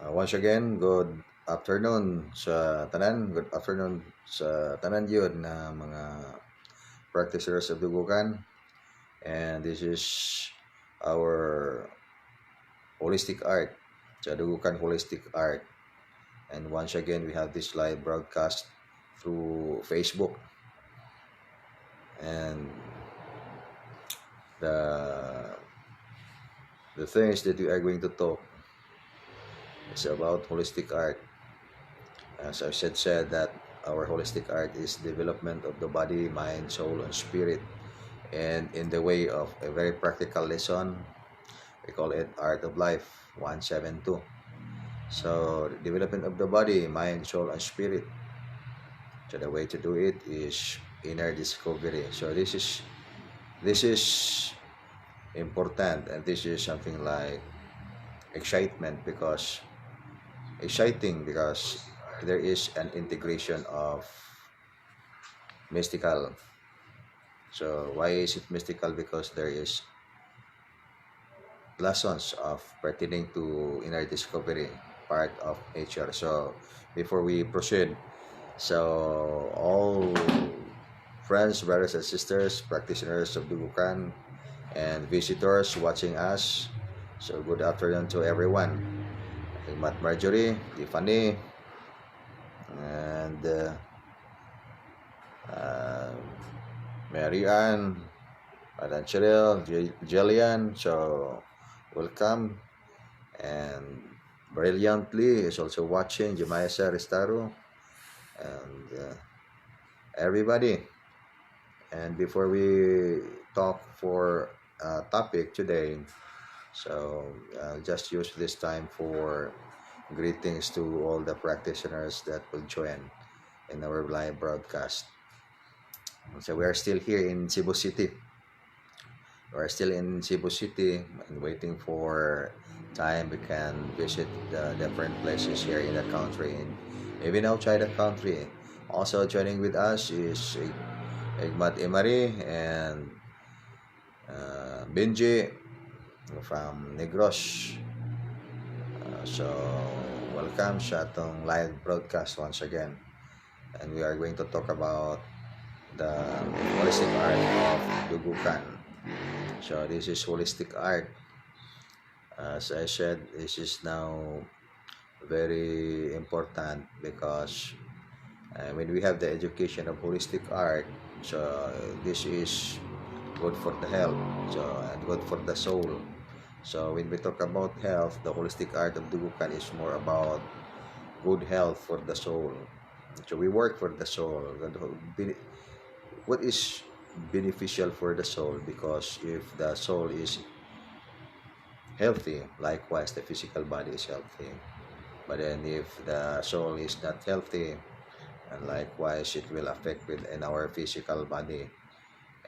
Once again, good afternoon sa tanan. Good afternoon sa tanan yun na mga practitioners of Dugukan. And this is our holistic art, sa Dugukan Holistic Art. And once again, we have this live broadcast through Facebook. And the things that we are going to talk is about holistic art. As I said that our holistic art is development of the body, mind, soul, and spirit. And in the way of a very practical lesson, we call it Art of Life 172. So, development of the body, mind, soul, and spirit. So the way to do it is inner discovery. So this is important, and this is something like exciting because there is an integration of mystical. So why is it mystical? Because there is lessons of pertaining to inner discovery, part of nature. So before we proceed, so all friends, brothers and sisters, practitioners of Dugukan, and visitors watching us, so good afternoon to everyone. Matt Marjorie, Tiffany, and Mary Ann, Madam Cheryl, Jillian, so welcome. And brilliantly is also watching Jemaisa Restaro, and everybody. And before we talk for a topic today, so I'll just use this time for greetings to all the practitioners that will join in our live broadcast. So we are still here in Cebu City. We're still in Cebu City and waiting for time we can visit the different places here in the country and even outside the country. Also joining with us is Igmat Imari and Benji from Negros. So welcome sa atong live broadcast once again. And we are going to talk about the holistic art of Dugukan. So this is holistic art. As I said, this is now very important because when we have the education of holistic art, so this is good for the health, so and good for the soul. So when we talk about health, the holistic art of Dugukan is more about good health for the soul. So we work for the soul. What is beneficial for the soul? Because if the soul is healthy, likewise the physical body is healthy. But then if the soul is not healthy, and likewise it will affect in our physical body.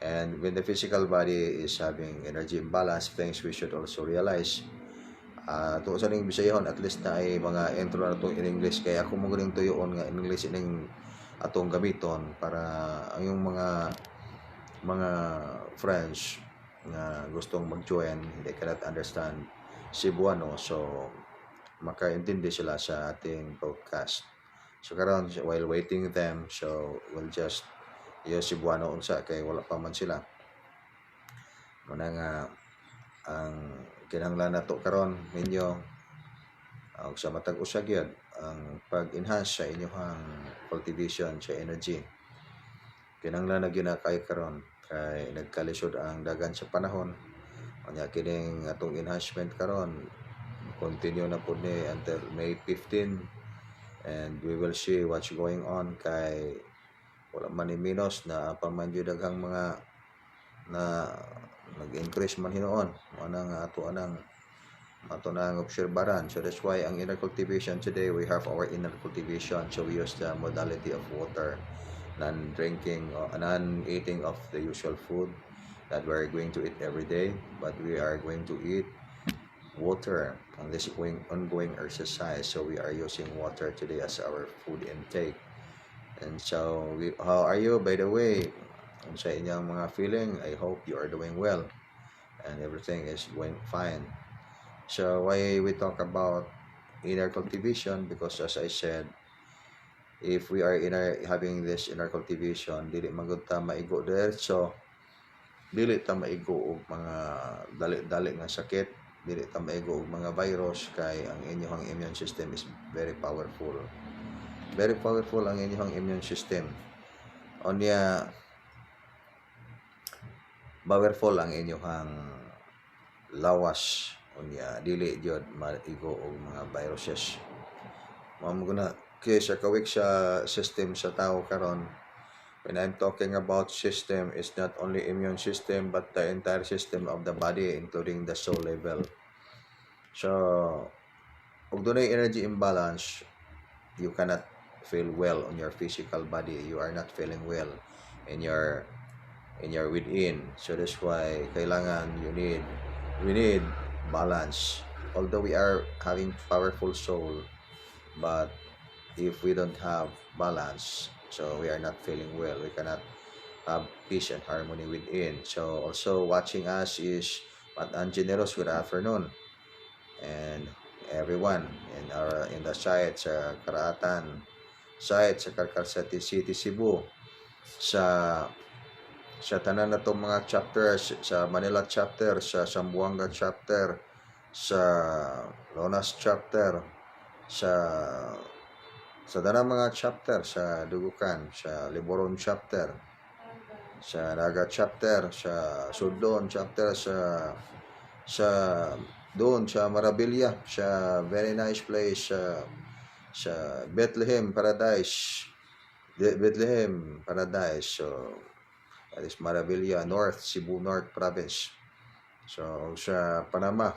And when the physical body is having energy imbalance, things we should also realize. To sa ning Bisayahon, at least na ay mga intro na itong in English, kaya ako mo galing tuyoon nga in English ining atong gamiton para ang yung mga friends na gustong mag-join, they cannot understand Cebuano, so makaintindi sila sa ating podcast. So karon while waiting them, so we'll just use Cebuano unsa kay wala pa man sila. Muna nga ang kinahanglan nato karon ninyo og sa matag usa gyud ang pag-enhance sa inyong cultivation sa energy. Kinahanglan na gyud na kay karon kay nagkalisod ang dagan sa panahon. Unya kining atong enhancement karon continue na pud ni until May 15, and we will see what's going on kay wala man ni minus na paman gyud daghang mga na nag-increase man hinuon anang ato anang obserbaran. So that's why ang inner cultivation today, we have our inner cultivation, so we use the modality of water, non-drinking, non-eating of the usual food that we're going to eat every day, but we are going to eat water on this ongoing exercise. So we are using water today as our food intake. And so how are you, by the way? Sa inyong mga feeling, I hope you are doing well and everything is going fine. So why we talk about inner cultivation, because as I said, if we are having this inner cultivation, dili magud ta maigo diretso, dili ta maigo og mga dali-dali nga sakit, dili ta maigo og mga virus, kay ang inyong immune system is very powerful. Very powerful ang inyong immune system. Onya, powerful ang inyong lawas. Onya, dili jud maigo og mga viruses. Mao na kay sa kawik sa system sa tao karon. When I'm talking about system, it's not only immune system but the entire system of the body, including the soul level. So, kung dunay energy imbalance, you cannot feel well on your physical body. You are not feeling well in your within. So that's why kailangan we need balance. Although we are having powerful soul, but if we don't have balance, so we are not feeling well. We cannot have peace and harmony within. So also watching us is Pat Angeneros. Good afternoon, and everyone in the site sa Karaatan, site sa Carcassete City, Cebu, sa tanan na itong mga chapters, sa Manila chapter, sa Zamboanga chapter, sa Lonas chapter, sa tanang mga chapter, sa Dugukan, sa Liboron chapter, sa Naga chapter, sa Sudlon chapter, sa doon sa Marabilia, sa very nice place, sa Bethlehem Paradise, so that is Marabilia North, Cebu North Province. So sa Panama,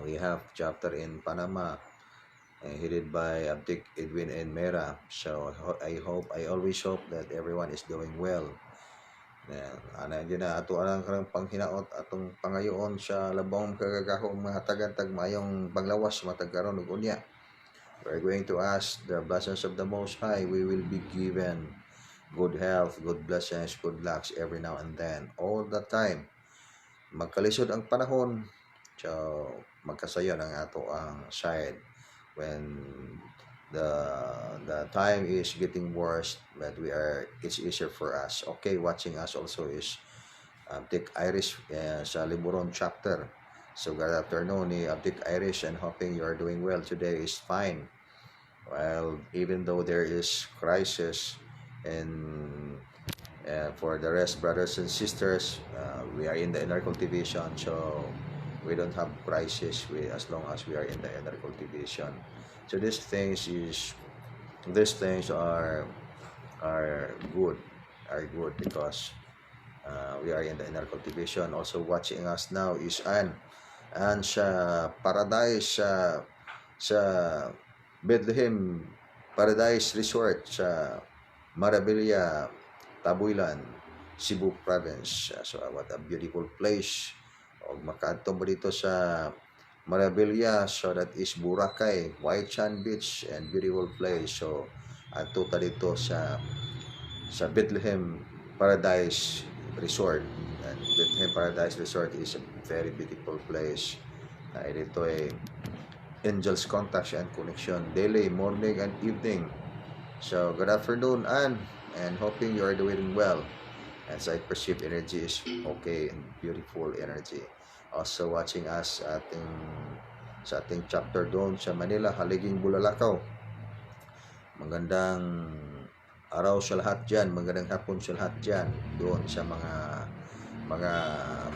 we have chapter in Panama, headed by Abdik Edwin and Mera. So I always hope that everyone is doing well. Ana yun na ato ang karang panghinaot atong pangayoon sa labong kagagahong mahatagantag mayong panglawas matagkaron ug unya. We're going to ask the blessings of the Most High. We will be given good health, good blessings, good lucks every now and then, all the time. Magkalisod ang panahon, so magkasayon ang ato ang side when the time is getting worse, but it's easier for us. Okay, watching us also is Abdik Irish sa Liboron chapter. So good afternoon ni Abdik Irish, and hoping you are doing well today is fine. Well, even though there is crisis, and for the rest, brothers and sisters, we are in the inner cultivation, so we don't have crisis as long as we are in the inner cultivation. So these things are good because we are in the inner cultivation. Also watching us now is Anne sa Paradise, sa Bethlehem Paradise Resort sa Marabilia, Tabuilan, Cebu Province. So what a beautiful place. O makaadto mo dito sa Marabilia, so that is Boracay, White Sand Beach, and beautiful place. So adto ta dito sa Bethlehem Paradise Resort. And Bethlehem Paradise Resort is a very beautiful place. Dito ay angels contact and connection daily, morning and evening. So good afternoon, Anne, and hoping you are doing well. As I perceive, energy is okay and beautiful energy. Also watching us sa ating chapter doon sa Manila, Haliging Bulalakaw. Magandang araw sa lahat dyan, magandang hapon sa lahat dyan doon sa mga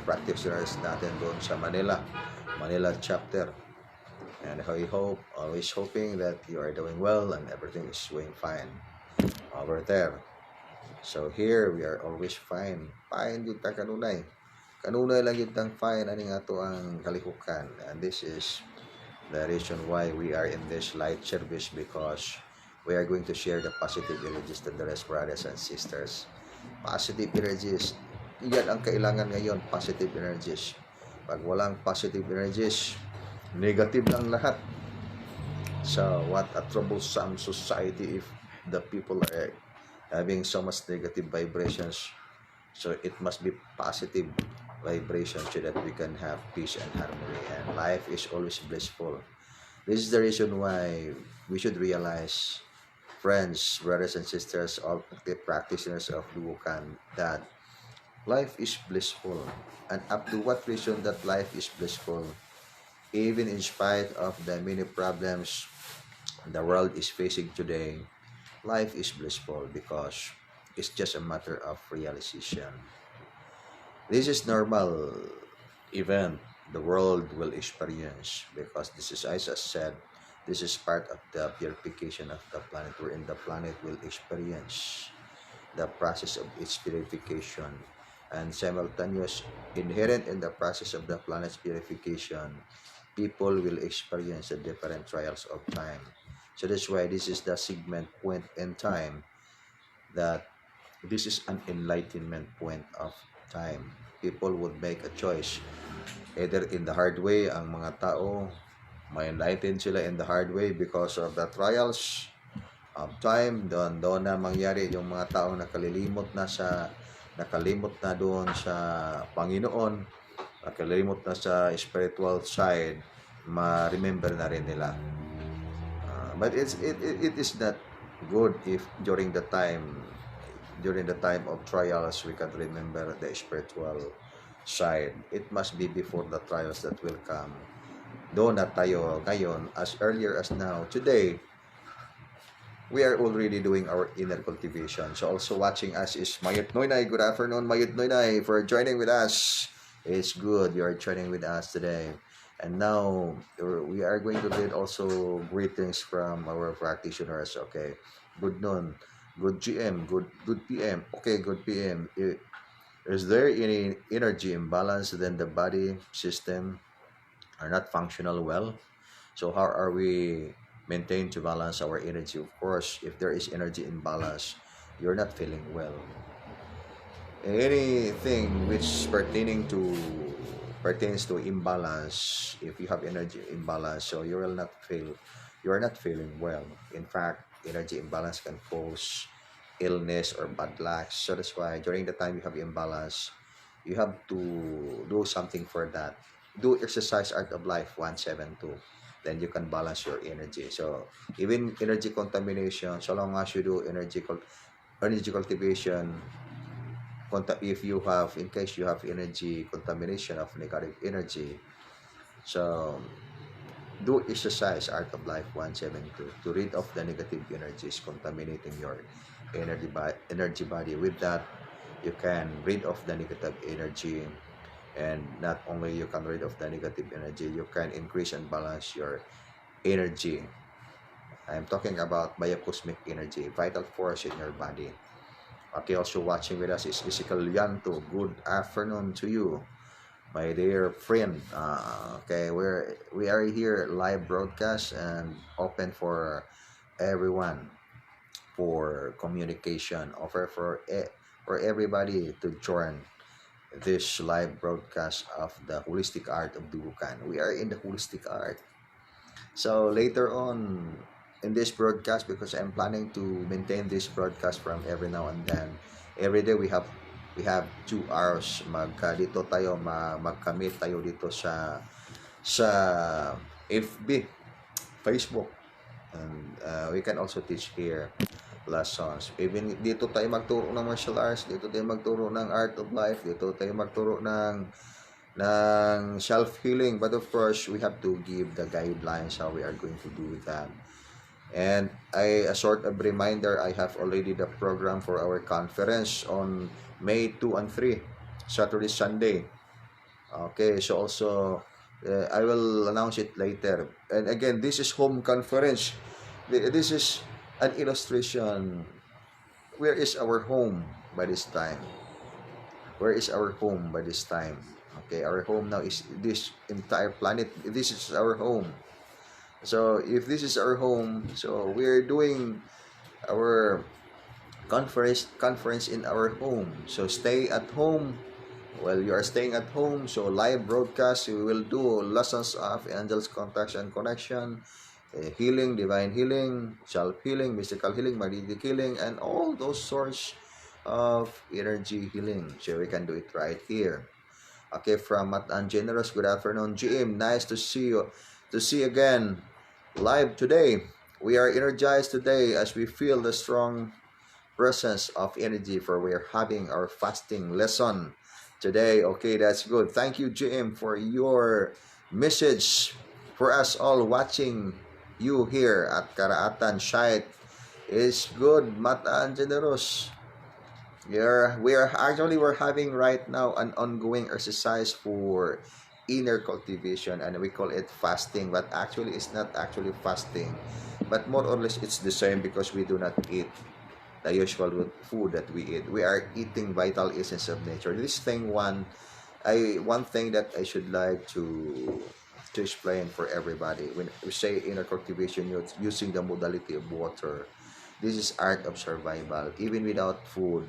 practitioners natin doon sa Manila chapter. And I hope, always hoping that you are doing well and everything is going fine over there. So here we are always fine. Fine yun ta kanunay. Kanunay lang yun tang fine aning ato ang kalihukan. And this is the reason why we are in this light service, because we are going to share the positive energies to the rest, brothers and sisters. Positive energies. Yan ang kailangan ngayon, positive energies. Pag walang positive energies, negative lang lahat. So what a troublesome society if the people are having so much negative vibrations. So it must be positive vibrations so that we can have peace and harmony, and life is always blissful. This is the reason why we should realize, friends, brothers and sisters, all the practitioners of Duokan, that life is blissful. And up to what reason that life is blissful? Even in spite of the many problems the world is facing today, life is blissful because it's just a matter of realization. This is normal event the world will experience because this is, as I said, this is part of the purification of the planet, wherein the planet will experience the process of its purification, and simultaneous inherent in the process of the planet's purification, people will experience the different trials of time. So that's why this is the segment point in time, that this is an enlightenment point of time. People would make a choice either in the hard way. Ang mga tao may enlightened sila in the hard way because of the trials of time. Doon na mangyari yung mga tao nakalimot na doon sa Panginoon, nakalimot na sa spiritual side, ma-remember na rin nila. But it is not good if during the time of trials we can remember the spiritual side. It must be before the trials that will come. Doon na tayo ngayon, as earlier as now, today, we are already doing our inner cultivation. So also watching us is Mayut Noynay. Good afternoon, Mayut Noynay, for joining with us. It's good you are joining with us today. And now we are going to read also greetings from our practitioners. Okay, good noon, good GM, good PM. Okay, good PM. Is there any energy imbalance, then the body system are not functional well? So how are we maintain to balance our energy? Of course, if there is energy imbalance, you're not feeling well. Anything which pertains to imbalance, if you have energy imbalance, so you are not feeling well. In fact, energy imbalance can cause illness or bad luck. So that's why during the time you have imbalance, you have to do something for that. Do exercise art of life 172, then you can balance your energy. So even energy contamination, so long as you do energy cultivation, if you have, in case you have energy contamination of negative energy, so do exercise art of life 172 to rid of the negative energies contaminating your energy body. With that, you can rid of the negative energy, and not only you can rid of the negative energy, you can increase and balance your energy. I'm talking about biocosmic energy, vital force in your body. Okay, also watching with us is Physical Yanto. Good afternoon to you, my dear friend. Okay, we are here live broadcast and open for everyone for communication. Offer for everybody to join this live broadcast of the holistic art of Dubucan. We are in the holistic art. So later on in this broadcast, because I'm planning to maintain this broadcast from every now and then, every day we have 2 hours dito tayo magkamit tayo dito sa FB, Facebook, and we can also teach here lessons. Even dito tayo magturo ng martial arts, dito tayo magturo ng art of life, dito tayo magturo ng self-healing. But of course, we have to give the guidelines how we are going to do that. And a sort of reminder, I have already the program for our conference on May 2 and 3, Saturday, Sunday. Okay, so also I will announce it later. And again, this is home conference. This is an illustration. Where is our home by this time? Where is our home by this time? Okay, our home now is this entire planet. This is our home. So if this is our home, so we're doing our conference in our home. So stay at home. While you are staying at home, so live broadcast, we will do lessons of angels, contacts and connection, healing, divine healing, self-healing, mystical healing, magnetic healing, and all those sorts of energy healing. So we can do it right here. Okay, from Matt and Generous, good afternoon, GM. Nice to see you. To see again. live today. We are energized today as we feel the strong presence of energy for we are having our fasting lesson today. Okay, that's good. Thank you, GM, for your message for us all watching you here at Karaatan Shite. Is good, Mata and Generous. We're having right now an ongoing exercise for inner cultivation, and we call it fasting, but actually it's not actually fasting, but more or less it's the same because we do not eat the usual food that we eat. We are eating vital essence of nature. This thing one thing that I should like to explain for everybody. When we say inner cultivation, you're using the modality of water. This is art of survival, even without food,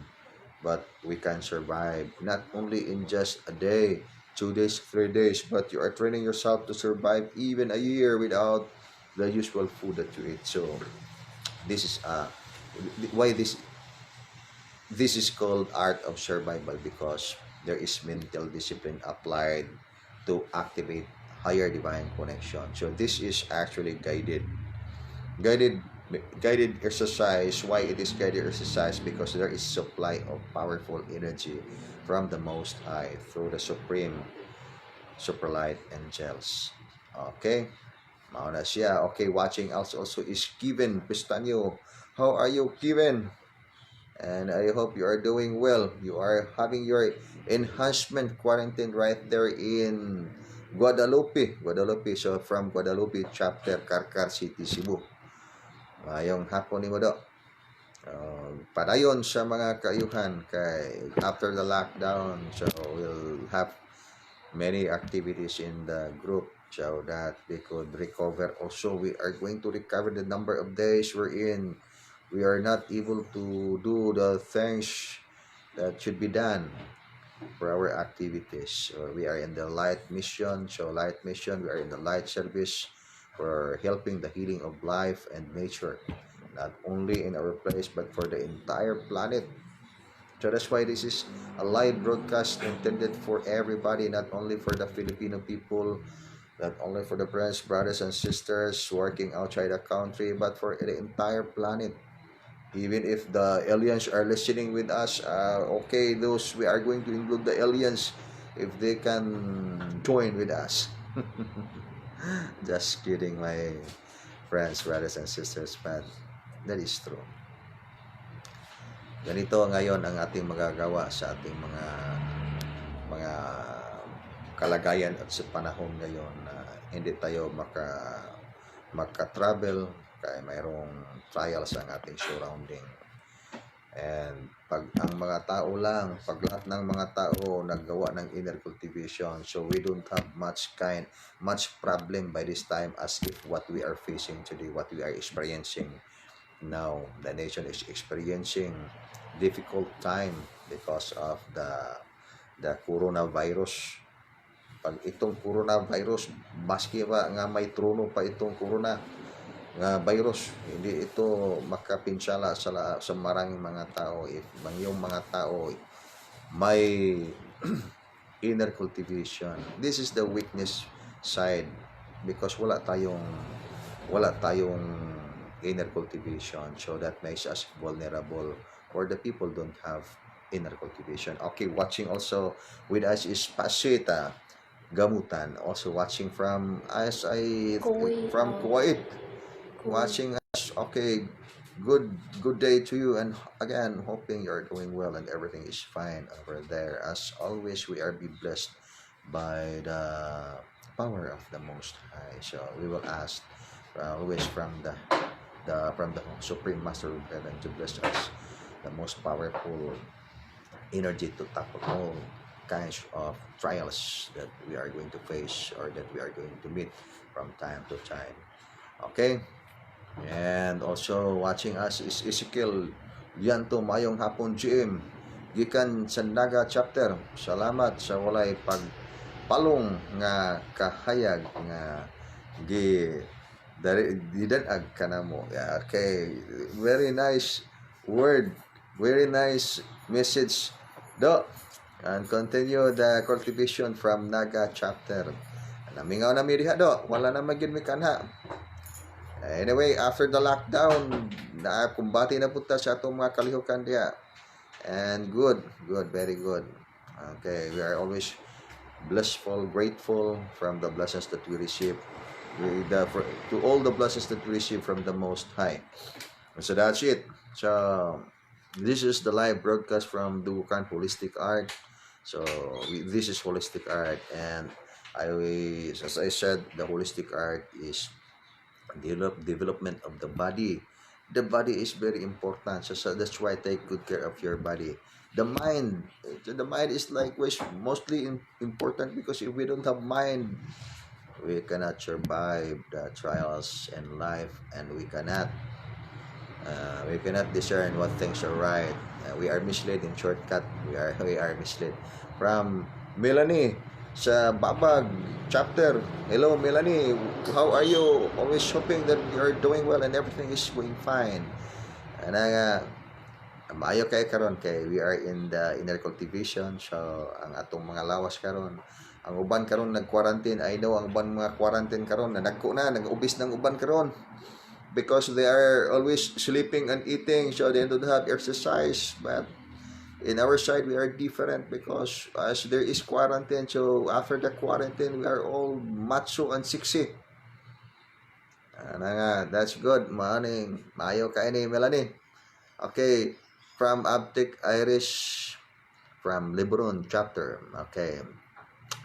but we can survive not only in just a day, 2 days, 3 days, but you are training yourself to survive even a year without the usual food that you eat. So this is why this is called art of survival, because there is mental discipline applied to activate higher divine connection. So this is actually guided guided exercise. Why it is guided exercise? Because there is supply of powerful energy from the Most High through the supreme superlight angels. Okay, mauna siya. Okay, watching us also is Kevin Pistanyo. How are you, Kevin? And I hope you are doing well. You are having your enhancement quarantine right there in Guadalupe. So from Guadalupe chapter, Karkar City, Cebu. Mayong hapon ni mo do. Padayon sa mga kaayuhan kay after the lockdown, so we'll have many activities in the group so that they could recover. Also, we are going to recover the number of days we're in. We are not able to do the things that should be done for our activities. So we are in the light mission. So light mission, we are in the light service for helping the healing of life and nature, not only in our place but for the entire planet. So that's why this is a live broadcast intended for everybody, not only for the Filipino people, not only for the friends, brothers, and sisters working outside the country, but for the entire planet. Even if the aliens are listening with us, okay, those we are going to include the aliens if they can join with us. Just kidding, my friends, brothers, and sisters, but that is true. Ganito ngayon ang ating magagawa sa ating mga kalagayan at sa panahon ngayon na hindi tayo maka-travel kaya mayroong trials ang ating surrounding. And pag ang mga tao lang, pag lahat ng mga tao naggawa ng inner cultivation, so we don't have much problem by this time as if what we are facing today, what we are experiencing now. The nation is experiencing difficult time because of the coronavirus. Pag itong coronavirus, maski ba nga may trono pa itong corona nga virus, hindi ito makapinsala sa maraming mga tao if yung mga tao may inner cultivation. This is the weakness side because wala tayong inner cultivation, so that makes us vulnerable, or the people don't have inner cultivation. Okay, watching also with us is Pasita Gamutan, also watching from Kuwait. Watching us. Okay, good day to you, and again hoping you're doing well and everything is fine over there. As always, we are be blessed by the power of the Most High. So we will ask always from the Supreme Master of Heaven to bless us the most powerful energy to tackle all kinds of trials that we are going to face or that we are going to meet from time to time. Okay? And also watching us is Ezekiel Lianto. Mayong hapon, GM. Gikan sa Naga chapter. Salamat sa walay pagpalong nga kahayag nga didanag kanamo. Yeah, okay. Very nice word. Very nice message, do. And continue the cultivation from Naga chapter. Namingaw na mi diha, do. Wala na magid mi kanha. Anyway, after the lockdown, kumbati na punta sa atong mga kalihukan diya. And good, good, very good. Okay, we are always blissful, grateful from the blessings that we receive. To all the blessings that we receive from the Most High. So that's it. So this is the live broadcast from Dukan Holistic Art. So this is holistic art, and as I said, the holistic art is development of the body. The body is very important, so that's why take good care of your body. The mind is like mostly important, because if we don't have mind, we cannot survive the trials in life, and we cannot discern what things are right. We are misled in shortcut. We are misled. From Melanie sa Babag chapter. Hello Melanie, how are you? Always hoping that you're doing well and everything is going fine. And maayo kay karon, kay we are in the inner cultivation. So ang atong mga lawas karon, ang uban karon nag-quarantine. I know ang uban mga quarantine karon na nag-ubis ng uban karon, because they are always sleeping and eating, so they don't have exercise. But in our side, we are different, because as there is quarantine, so after the quarantine, we are all macho and sexy. That's good. Maayo ka ni Melanie. Okay, from Abtic Irish, from Libron chapter. Okay,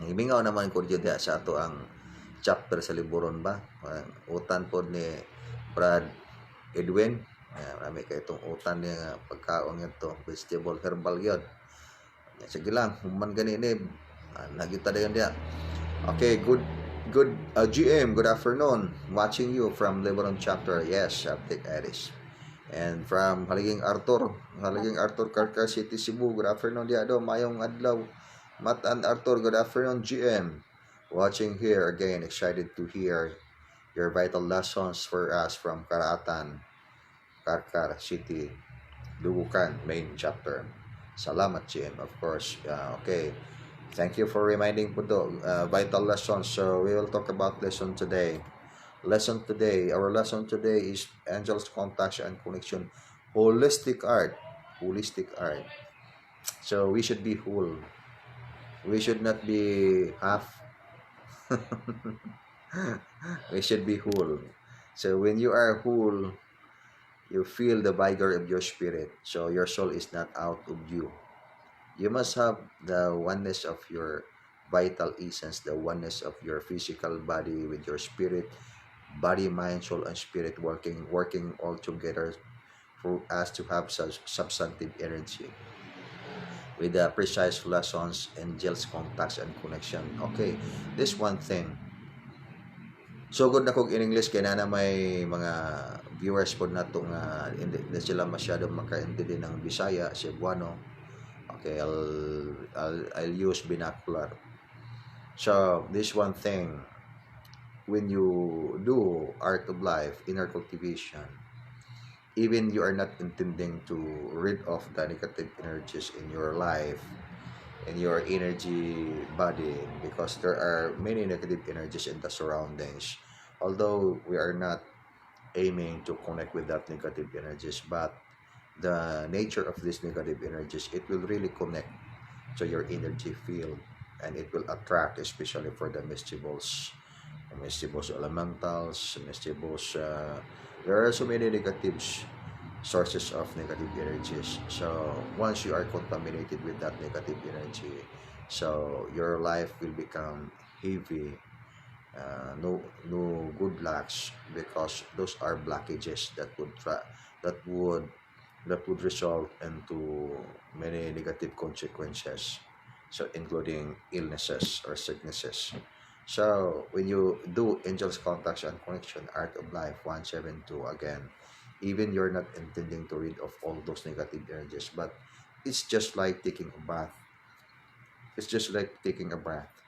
himingaw naman ko dito sa ato ang chapter sa Libron ba? Utan po ni Brad Edwin. Marami kayo itong utan niya pagkaon ito, vegetable herbal yun. Sige lang, human ganini. Nagita na yun dia. Okay, good GM, good afternoon. Watching you from Lebanon chapter. Yes, Aptic Irish. And from Haliging Arthur Carcar City, Cebu. Good afternoon dia do, mayong adlaw. Matan Arthur, good afternoon GM. Watching here again, excited to hear your vital lessons for us from Karatan, Carcar City, Dubukan, main chapter. Salamat, GM, of course. Okay. Thank you for reminding po vital lessons. So we will talk about lesson today. Our lesson today is angels, contacts, and connection. Holistic art. So we should be whole. We should not be half. We should be whole. So when you are whole, you feel the vigor of your spirit. So your soul is not out of you. You must have the oneness of your vital essence, the oneness of your physical body with your spirit, body, mind, soul, and spirit working all together for us to have such substantive energy. With the precise lessons, angels, contacts, and connection. Okay, this one thing. So good na kog in English, kaya na may mga viewers po na ito nga hindi sila masyadong makaintindi ng Bisaya, Cebuano. Okay, I'll use binocular. So this one thing, when you do art of life, inner cultivation, even you are not intending to rid off the negative energies in your life, in your energy body, because there are many negative energies in the surroundings. Although we are not aiming to connect with that negative energies, but the nature of these negative energies, it will really connect to your energy field, and it will attract, especially for the mischievous elementals, mischievous. There are so many negative sources of negative energies. So once you are contaminated with that negative energy, so your life will become heavy. No good lucks, because those are blockages that would result into many negative consequences, so including illnesses or sicknesses. So when you do angels, contacts, and connection, art of life 172, again, even you're not intending to rid of all those negative energies, but it's just like taking a bath.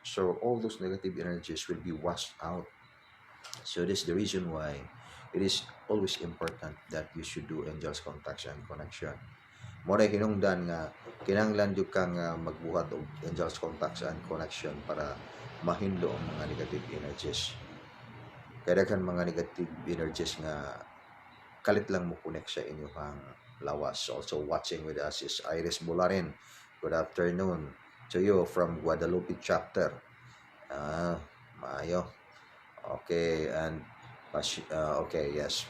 So all those negative energies will be washed out. So this is the reason why it is always important that you should do angels, contacts, and connection. Moray hinungdan nga kinahanglan jud kang magbuhat og angels, contacts, and connection para mahinlo ang mga negative energies. Kaya daghan mga negative energies nga kalit lang mo connect sa inyong lawas. Also watching with us is Iris Bularin. Good afternoon to you from Guadalupe chapter. Maayo. Okay, and okay, yes.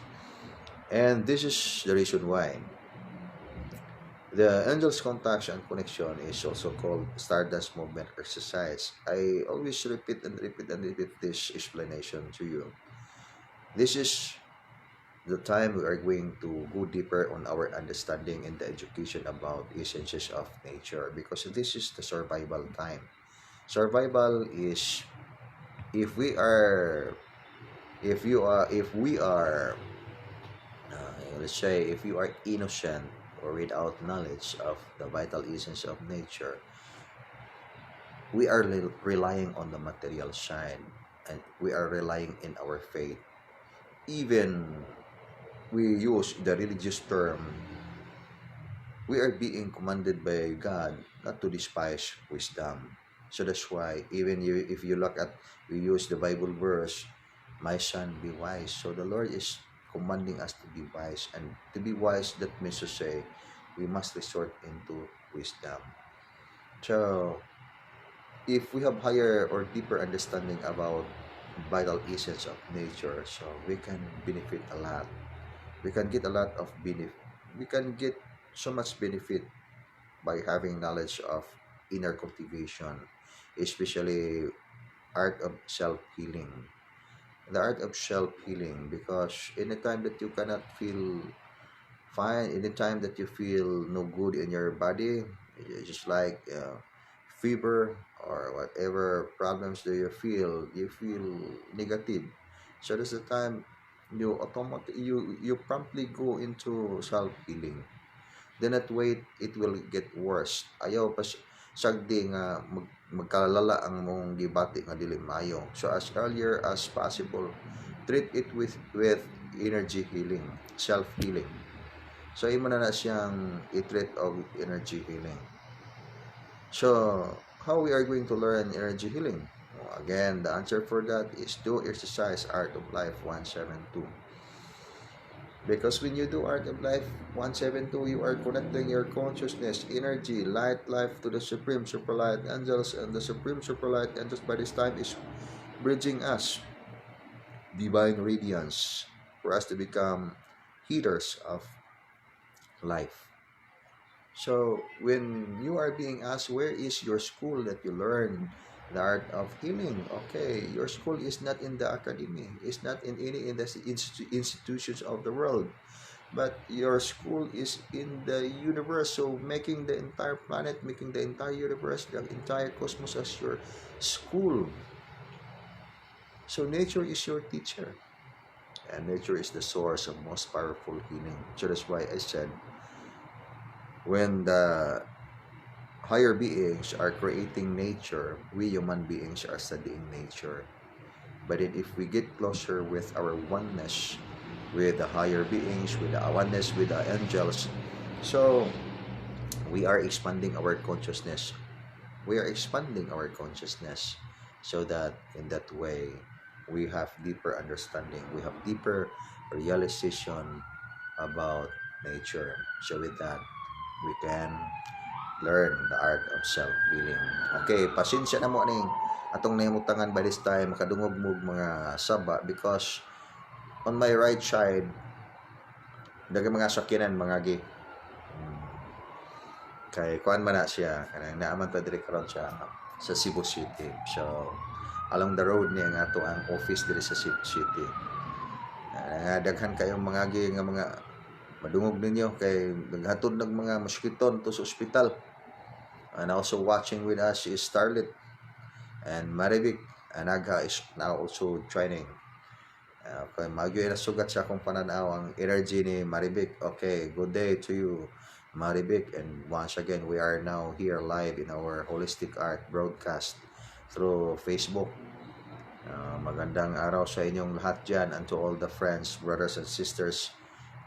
And this is the reason why the angel's contact and connection is also called Stardust Movement Exercise. I always repeat and repeat and repeat this explanation to you. This is the time we are going to go deeper on our understanding and the education about essences of nature, because this is the survival time. Survival is if we are if we are let's say if you are innocent or without knowledge of the vital essence of nature, we are relying on the material side, and we are relying in our faith. Even we use the religious term, we are being commanded by God not to despise wisdom. So that's why even if you look at, we use the Bible verse, my son, be wise. So the Lord is commanding us to be wise, and to be wise, that means to say we must resort into wisdom. So if we have higher or deeper understanding about vital essence of nature, so we can benefit a lot. We can get a lot of benefit. We can get so much benefit by having knowledge of inner cultivation, especially art of self-healing. The art of self-healing, because anytime that you cannot feel fine, anytime that you feel no good in your body, it's just like fever or whatever problems do you feel negative. So that's the time you promptly go into self-healing. Then not wait, it will get worse. Ayaw pa sagdi nga magkalala ang mong gibati nga dili maayo. So as earlier as possible, treat it with energy healing, self-healing. So imo na siyang i-treat of energy healing. So how we are going to learn energy healing? Well, again, the answer for that is do exercise Art of Life 172. Because when you do Art of Life 172, you are connecting your consciousness, energy, light, life to the Supreme Superlight Angels, and the Supreme Superlight Angels by this time is bridging us divine radiance for us to become healers of life. So when you are being asked, where is your school that you learn the art of healing? Okay, your school is not in the academy, it's not in any institutions of the world, but your school is in the universe. So making the entire planet, making the entire universe, the entire cosmos as your school. So nature is your teacher, and nature is the source of most powerful healing. So that's why I said, when the higher beings are creating nature, we human beings are studying nature. But then if we get closer with our oneness with the higher beings, with the oneness with the angels, so we are expanding our consciousness. We are expanding our consciousness, so that in that way we have deeper understanding, we have deeper realization about nature. So with that, we can learn the art of self-healing. Okay, pasensya na mo aning atong nahimutangan by this time makadungog mo mga saba, because on my right side daghang mga sakyanan mga gi. Kay kuan man na siya, kanang naaman pa diri karon siya sa Cebu City. So along the road niya nga ato ang office diri sa Cebu City. Daghan kayong mga gi nga mga madungog ninyo kay naghatod ng mga mosquiton to sa ospital. And also watching with us is Starlet and Maribik. Anagha is now also training. Okay, magyo na sugat sa akong pananaw ang energy ni Maribik. Okay, good day to you, Maribik. And once again, we are now here live in our Holistic Art broadcast through Facebook. Magandang araw sa inyong lahat dyan, and to all the friends, brothers and sisters,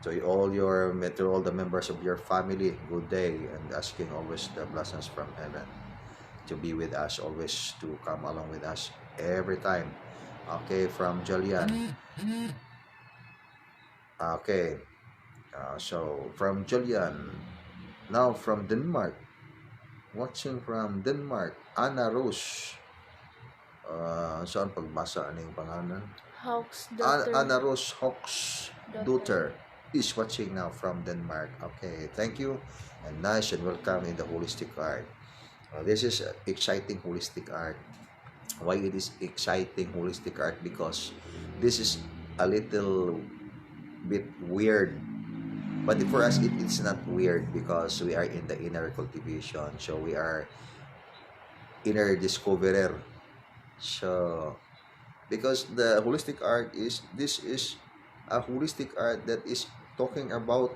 to all the members of your family, good day, and asking always the blessings from heaven to be with us, always to come along with us every time Okay, from Julian. Okay, so from Julian. Now from Denmark. Watching from Denmark. Anna Rose. Saan pagbasa aning pangalan? Hawk's daughter. Anna Rose Hawks daughter is watching now from Denmark. Okay, thank you. And nice and welcome in the holistic art. This is exciting holistic art. Why it is exciting holistic art? Because this is a little bit weird, but for us it's not weird because we are in the inner cultivation, so we are inner discoverer. So because the holistic art is, this is a holistic art that is talking about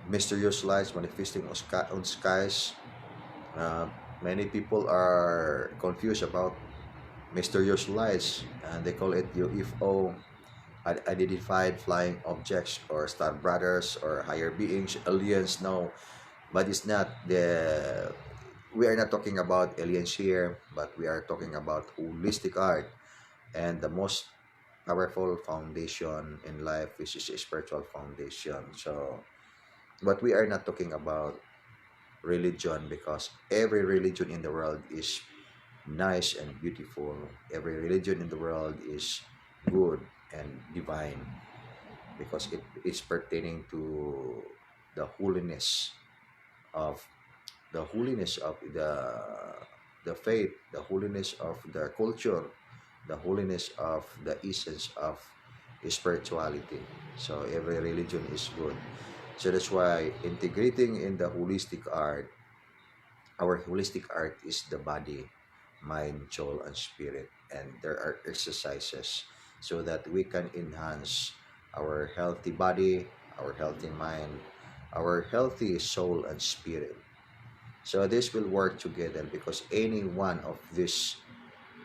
mysterious lights manifesting on skies. uh, Many people are confused about mysterious lights, and they call it UFO, unidentified flying objects, or star brothers, or higher beings, aliens. No, but it's not the, we are not talking about aliens here, but we are talking about holistic art. And the most powerful foundation in life, which is a spiritual foundation. So but we are not talking about religion, because every religion in the world is nice and beautiful. Every religion in the world is good and divine, because it is pertaining to the holiness of, the holiness of the faith, the holiness of the culture, the holiness of the essence of spirituality. So every religion is good. So that's why integrating in the holistic art, our holistic art is the body, mind, soul, and spirit. And there are exercises so that we can enhance our healthy body, our healthy mind, our healthy soul and spirit. So this will work together, because any one of these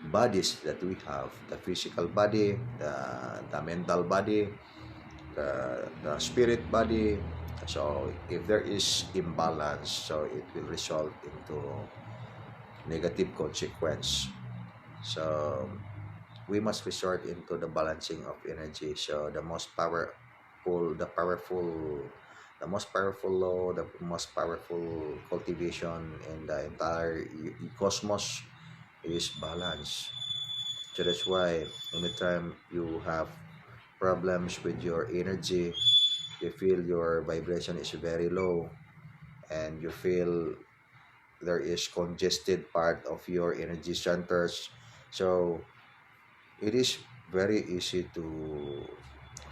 bodies that we have, the physical body, the mental body, the spirit body, so if there is imbalance, so it will result into negative consequence. So we must resort into the balancing of energy. So the most powerful law, the most powerful cultivation in the entire cosmos is balance. So that's why anytime you have problems with your energy, you feel your vibration is very low, and you feel there is congested part of your energy centers, so it is very easy to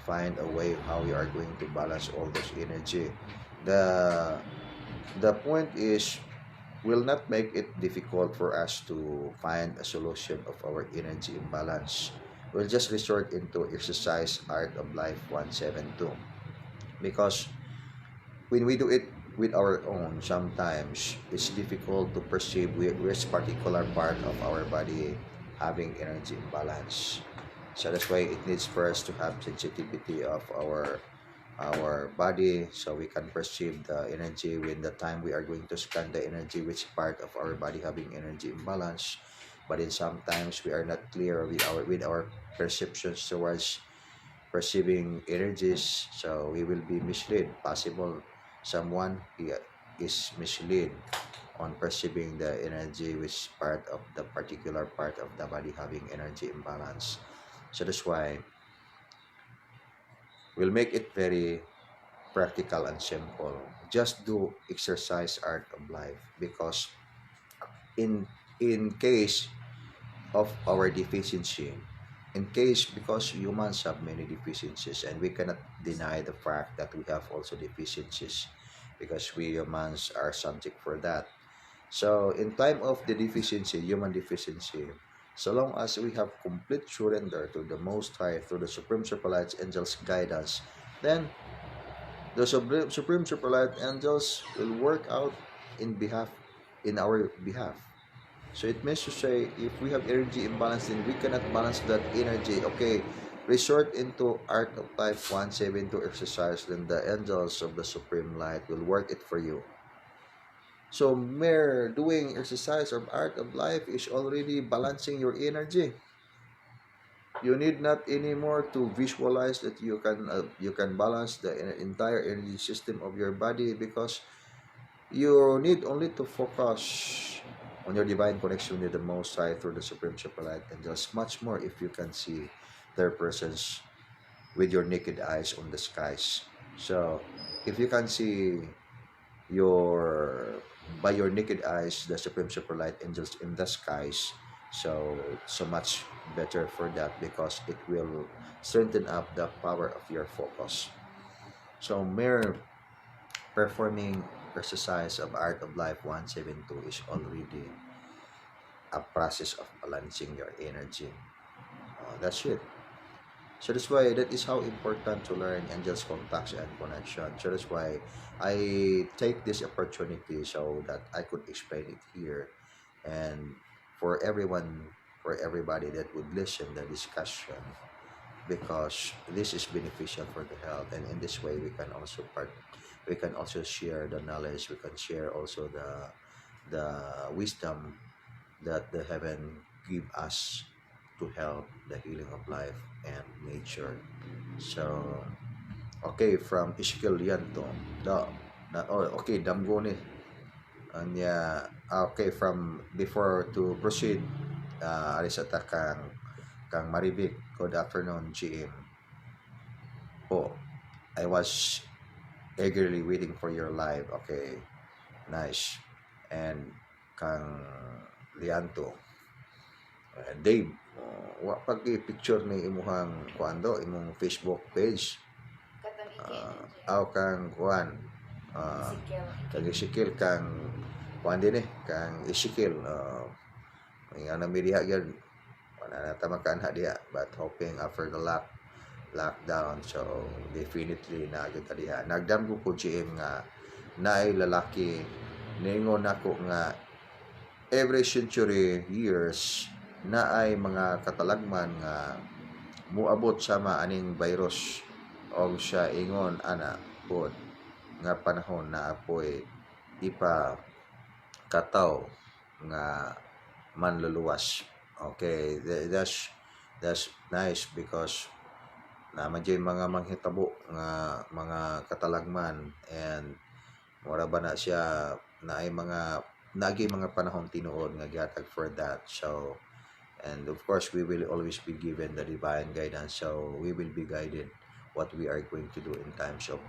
find a way how you are going to balance all this energy. The the point is, will not make it difficult for us to find a solution of our energy imbalance. We'll just resort into exercise art of life 172, because when we do it with our own, sometimes it's difficult to perceive which particular part of our body having energy imbalance. So that's why it needs first to have sensitivity of our body, so we can perceive the energy when the time we are going to scan the energy, which part of our body having energy imbalance. But then sometimes we are not clear with our perceptions towards perceiving energies, so we will be misled. Possible someone is misled on perceiving the energy, which part of the particular part of the body having energy imbalance. So that's why we'll make it very practical and simple. Just do exercise art of life, because in in case of our deficiency, in case, because humans have many deficiencies, and we cannot deny the fact that we have also deficiencies, because we humans are subject for that. So in time of the deficiency, human deficiency, so long as we have complete surrender to the Most High through the Supreme Superlight Angels guidance, then the Supreme Superlight Angels will work out in our behalf. So it means to say, if we have energy imbalance, then we cannot balance that energy. Okay, resort into Art of Life 172 exercise, then the angels of the Supreme Light will work it for you. So mere doing exercise of Art of Life is already balancing your energy. You need not anymore to visualize that you can balance the entire energy system of your body, because you need only to focus on your divine connection with the Most High through the Supreme Light, and just much more if you can see their presence with your naked eyes on the skies. So, if you can see your by your naked eyes the Supreme Light angels in the skies, so much better for that, because it will strengthen up the power of your focus. So, mere performing exercise of Art of Life 172 is already a process of balancing your energy. That's it. So that's why that is how important to learn angels contacts and connection. So that's why I take this opportunity so that I could explain it here, and for everyone, for everybody that would listen the discussion, because this is beneficial for the health, and in this way we can also share the knowledge, we can share also the wisdom that the heaven give us to help the healing of life and nature. So okay, from Iskil Yanto, the okay, Damgoni, and yeah, okay, from before to proceed, Arisata kang Maribik, good afternoon, GM. Oh, I was eagerly waiting for your live. Okay, nice. And kang Lianto, Dave, wa pag i-picture ni imuhang kuando imong Facebook page. Aw kang kuan, kang Ezekiel kang kuan din kang Ezekiel, nga na mi diha gyud, wala na ta makaanha diha, but hoping after the lockdown, so definitely na gyud ta diha. Nagdamgo ko GM nga naay lalaki ningon nako nga every century years na ay mga katalagman nga muabot sa maaning virus, o siya ingon ana pod nga panahon na apoy ipa kataw nga manluluwas. Okay, that's nice, because naman dyan mga manghitabo nga mga katalagman, and mura ba na siya na ay mga nagi mga panahon tinuod nga gihatag for that. So, and of course we will always be given the divine guidance, so we will be guided what we are going to do in times of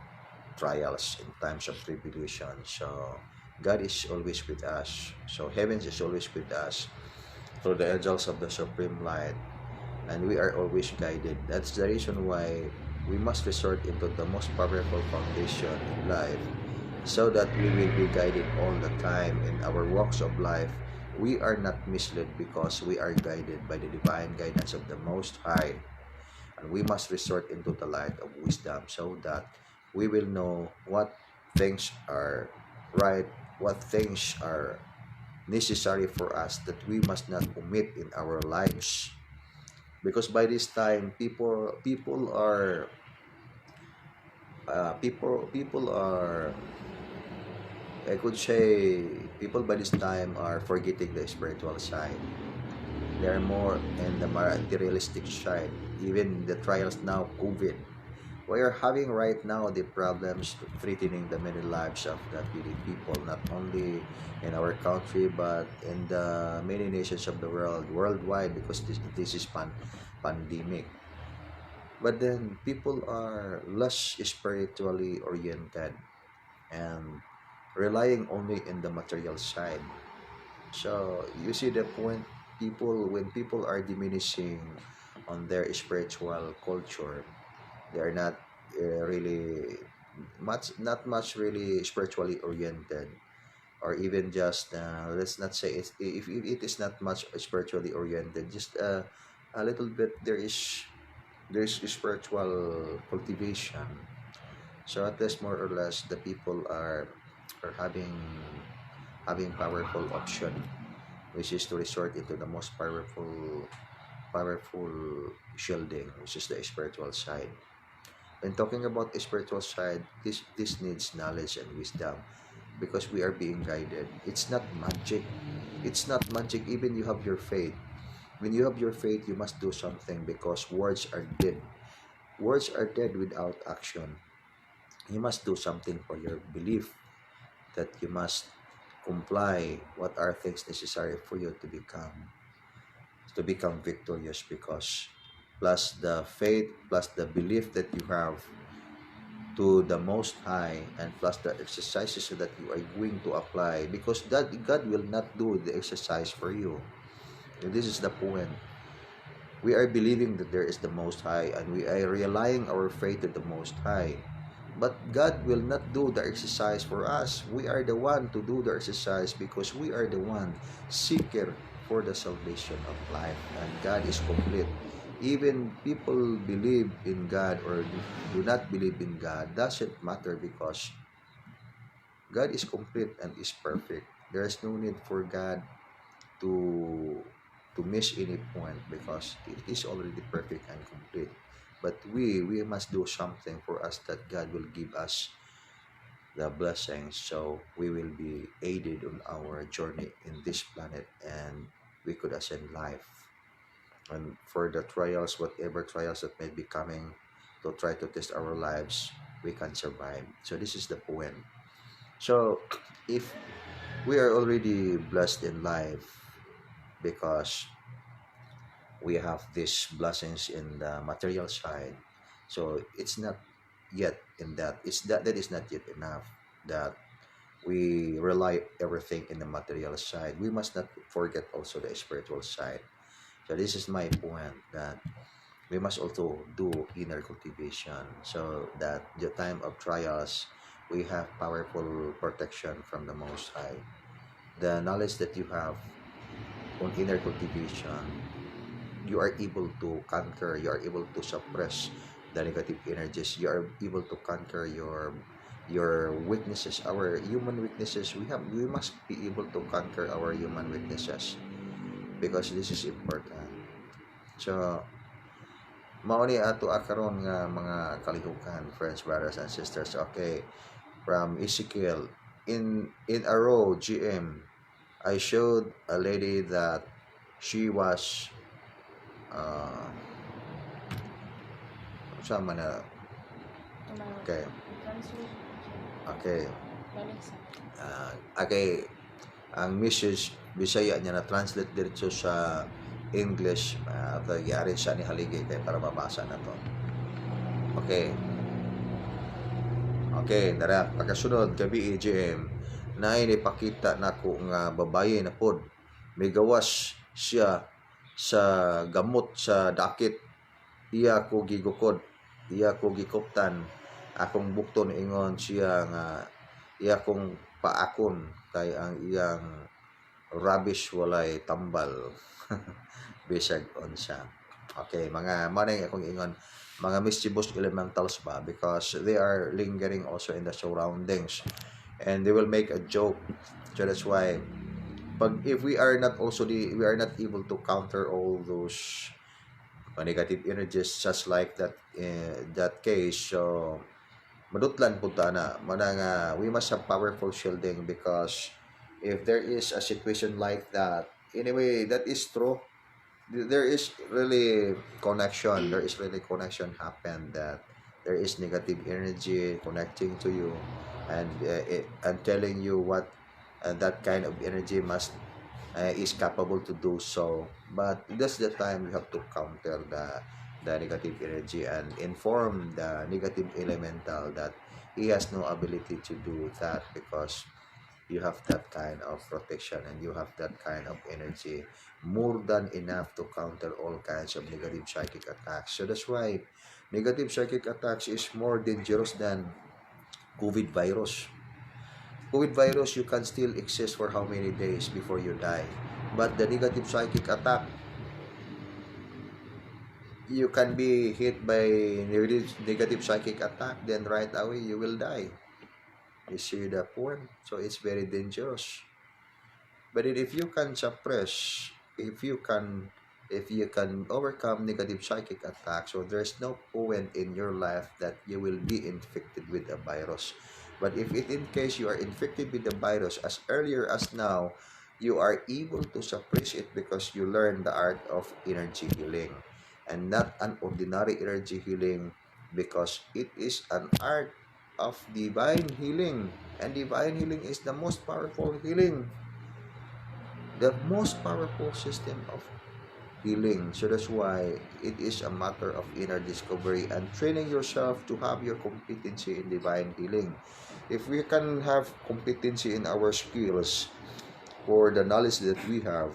trials, in times of tribulation. So God is always with us, so heavens is always with us through the angels of the supreme light, and we are always guided. That's the reason why we must resort into the most powerful foundation in life, so that we will be guided all the time in our walks of life. We are not misled, because we are guided by the divine guidance of the Most High, and we must resort into the light of wisdom, so that we will know what things are right, what things are necessary for us that we must not omit in our lives, because by this time people are people are, I could say, people by this time are forgetting the spiritual side. They are more in the materialistic side. Even the trials now, COVID, we are having right now the problems threatening the many lives of the many people, not only in our country but in the many nations of the world, worldwide, because this is pandemic. But then people are less spiritually oriented and relying only in the material side. So you see the point, people, when people are diminishing on their spiritual culture, they are not really not much really spiritually oriented, or even just let's not say it's, if it is not much spiritually oriented, just a little bit there's spiritual cultivation. So at least more or less the people are having powerful option, which is to resort into the most powerful shielding, which is the spiritual side. When talking about the spiritual side, this needs knowledge and wisdom, because we are being guided. It's not magic. It's not magic. Even you have your faith, When you have your faith, you must do something because words are dead. Words are dead without action. You must do something for your belief, that you must comply what are things necessary for you to become victorious, because plus the faith, plus the belief that you have to the Most High, and plus the exercises that you are going to apply, because that God will not do the exercise for you. And this is the point. We are believing that there is the Most High, and we are relying our faith to the Most High. But God will not do the exercise for us. We are the one to do the exercise, because we are the one seeker for the salvation of life. And God is complete. Even people believe in God or do not believe in God, doesn't matter, because God is complete and is perfect. There is no need for God to miss any point, because it is already perfect and complete. But we must do something for us, that God will give us the blessings, so we will be aided on our journey in this planet, and we could ascend life. And for the trials, whatever trials that may be coming to try to test our lives, we can survive. So this is the point. So if we are already blessed in life, because we have these blessings in the material side, so it's not yet in that, it's that is not yet enough, that we rely everything in the material side. We must not forget also the spiritual side. So this is my point, that we must also do inner cultivation, so that the time of trials, we have powerful protection from the Most High. The knowledge that you have on inner cultivation, you are able to conquer, you are able to suppress the negative energies, you are able to conquer your weaknesses, our human weaknesses. We must be able to conquer our human weaknesses, because this is important. So mao ni ato akaron nga mga kalihukan, friends, brothers and sisters. Okay, from Ezekiel, in a row GM, I showed a lady that she was uh sama na. Okay. Okay. Okay. Ang message Bisaya niya na translate dito sa English, yari siya ni Haligay kay para mabasa na to. Okay. Okay, dara pagkasunod gabi EGM na inipakita nako nga babaye na pod may gawas siya sa gamot sa dakit. Iya ko gigukod, iya ko gikuptan, akong bukton ingon siya nga iya kong paakon kay ang iyang rubbish walay tambal. Bisag unsa. Okay, mga manay akong ingon, mga mischievous elementals ba, because they are lingering also in the surroundings, and they will make a joke. So that's why if we are not we are not able to counter all those negative energies, just like that in that case. So madutlan punta na manang we must have powerful shielding, because if there is a situation like that, anyway, that is true. There is really connection happen, that there is negative energy connecting to you, and telling you what that kind of energy must is capable to do so. But that's the time you have to counter the negative energy and inform the negative elemental that he has no ability to do that, because you have that kind of protection, and you have that kind of energy, more than enough to counter all kinds of negative psychic attacks. So that's why negative psychic attacks is more dangerous than COVID virus. COVID virus, you can still exist for how many days before you die. But the negative psychic attack, you can be hit by negative psychic attack, then right away you will die. You see the point? So it's very dangerous. But if you can suppress, if you can overcome negative psychic attack, so there's no point in your life that you will be infected with a virus. But if in case you are infected with the virus as earlier as now, you are able to suppress it because you learn the art of energy healing, and not an ordinary energy healing, because it is an art of divine healing, and divine healing is the most powerful healing, the most powerful system of healing. So that's why it is a matter of inner discovery and training yourself to have your competency in divine healing. If we can have competency in our skills for the knowledge that we have,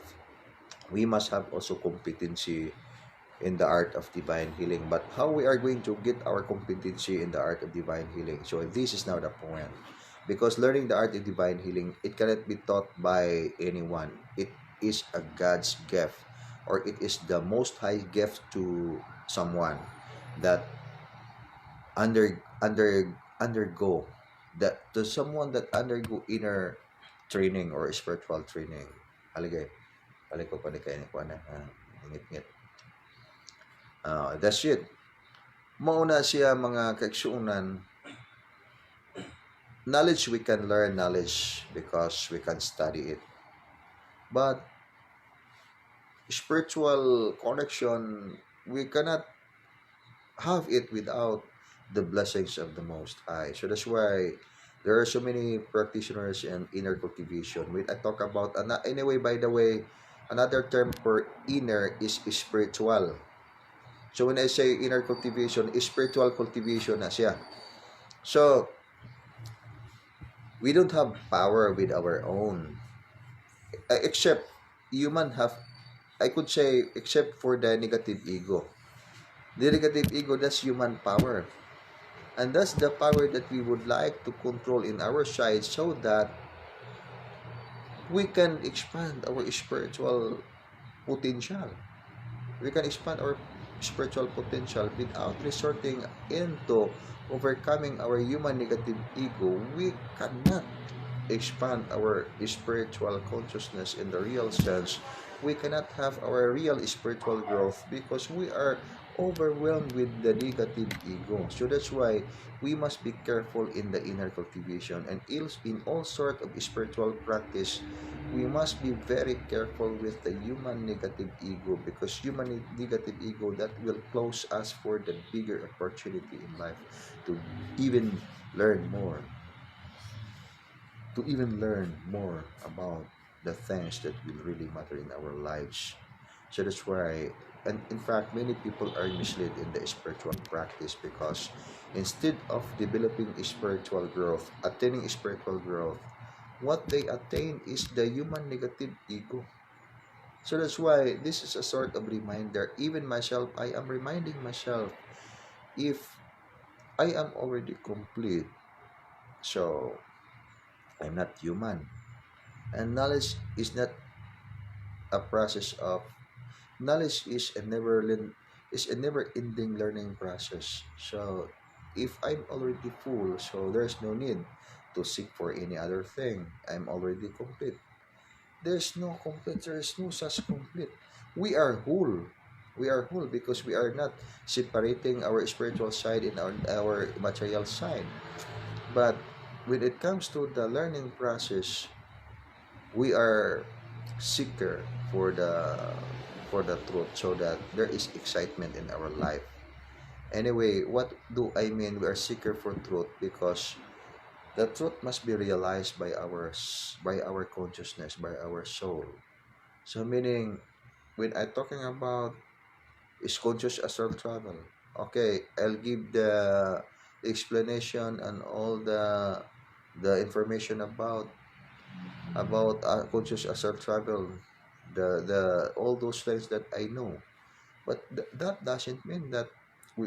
we must have also competency in the art of divine healing. But how we are going to get our competency in the art of divine healing? So this is now the point. Because learning the art of divine healing, it cannot be taught by anyone. It is a God's gift, or it is the most high gift to someone that undergo that, to someone that undergo inner training or spiritual training. Aligay, paliko pa ni kayo ni Kuana. Ngit-ngit. That's it. Mauna siya mga kaigsuunan. Knowledge, we can learn knowledge because we can study it. But spiritual connection, we cannot have it without the blessings of the Most High. So that's why there are so many practitioners in inner cultivation. When I talk about, anyway, by the way, another term for inner is spiritual. So when I say inner cultivation, spiritual cultivation na siya. So, we don't have power with our own. Except, human have, I could say, except for the negative ego. The negative ego, that's human power. And that's the power that we would like to control in our side, so that we can expand our spiritual potential. We can expand our spiritual potential without resorting into overcoming our human negative ego. We cannot expand our spiritual consciousness in the real sense. We cannot have our real spiritual growth because we are overwhelmed with the negative ego. So that's why we must be careful in the inner cultivation, and in all sort of spiritual practice. We must be very careful with the human negative ego, because human negative ego, that will close us for the bigger opportunity in life to even learn more, about the things that will really matter in our lives. So that's why, and in fact, many people are misled in the spiritual practice, because instead of developing spiritual growth, attaining spiritual growth, what they attain is the human negative ego. So that's why this is a sort of reminder. Even myself, I am reminding myself, if I am already complete, so I'm not human. And knowledge is not a process of, knowledge is a never ending learning process. So if I'm already full, so there's no need to seek for any other thing. I'm already complete. There's no complete, there's no such complete. We are whole. We are whole because we are not separating our spiritual side and our material side. But when it comes to the learning process, we are seeker for the truth, so that there is excitement in our life. Anyway, what do I mean we are seeker for truth? Because the truth must be realized by our consciousness, by our soul. So meaning, when I'm talking about is conscious astral travel, okay, I'll give the explanation and all the information about conscious astral travel, the all those things that I know. But that doesn't mean that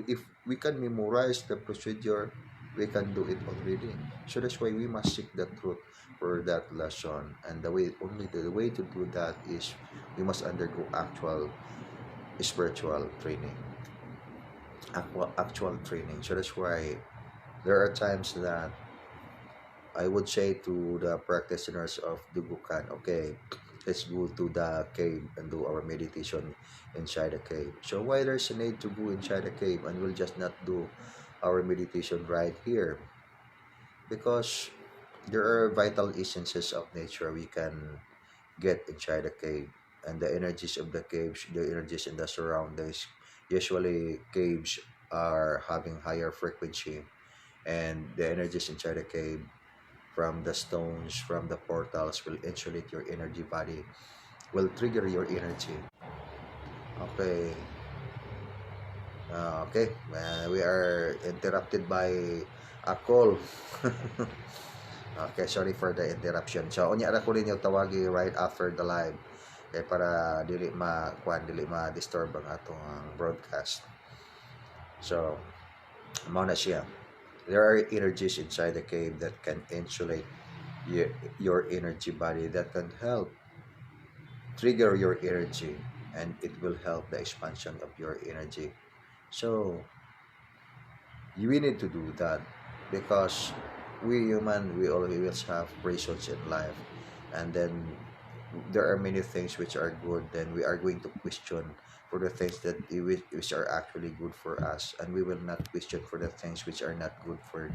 if we can memorize the procedure, we can do it already. So that's why we must seek the truth for that lesson. And the way to do that is we must undergo actual spiritual training. Actual training. So that's why there are times that I would say to the practitioners of Dugukan, okay, let's go to the cave and do our meditation inside the cave. So why there's a need to go inside the cave and we'll just not do our meditation right here? Because there are vital essences of nature get inside the cave, and the energies of the caves, the energies in the surroundings, usually caves are having higher frequency, and the energies inside the cave from the stones, from the portals will insulate your energy body, will trigger your energy. Okay. Okay, we are interrupted by a call. Okay, sorry for the interruption. So, unya ra ko ninyo tawagi right after the live. Okay, para dili ma disturb ang atong broadcast. So, mao na siya. There are energies inside the cave that can insulate your energy body, that can help trigger your energy, and it will help the expansion of your energy. So, we need to do that because we always have pressures in life, and then there are many things which are good, then we are going to question for the things that which are actually good for us, and we will not question for the things which are not good for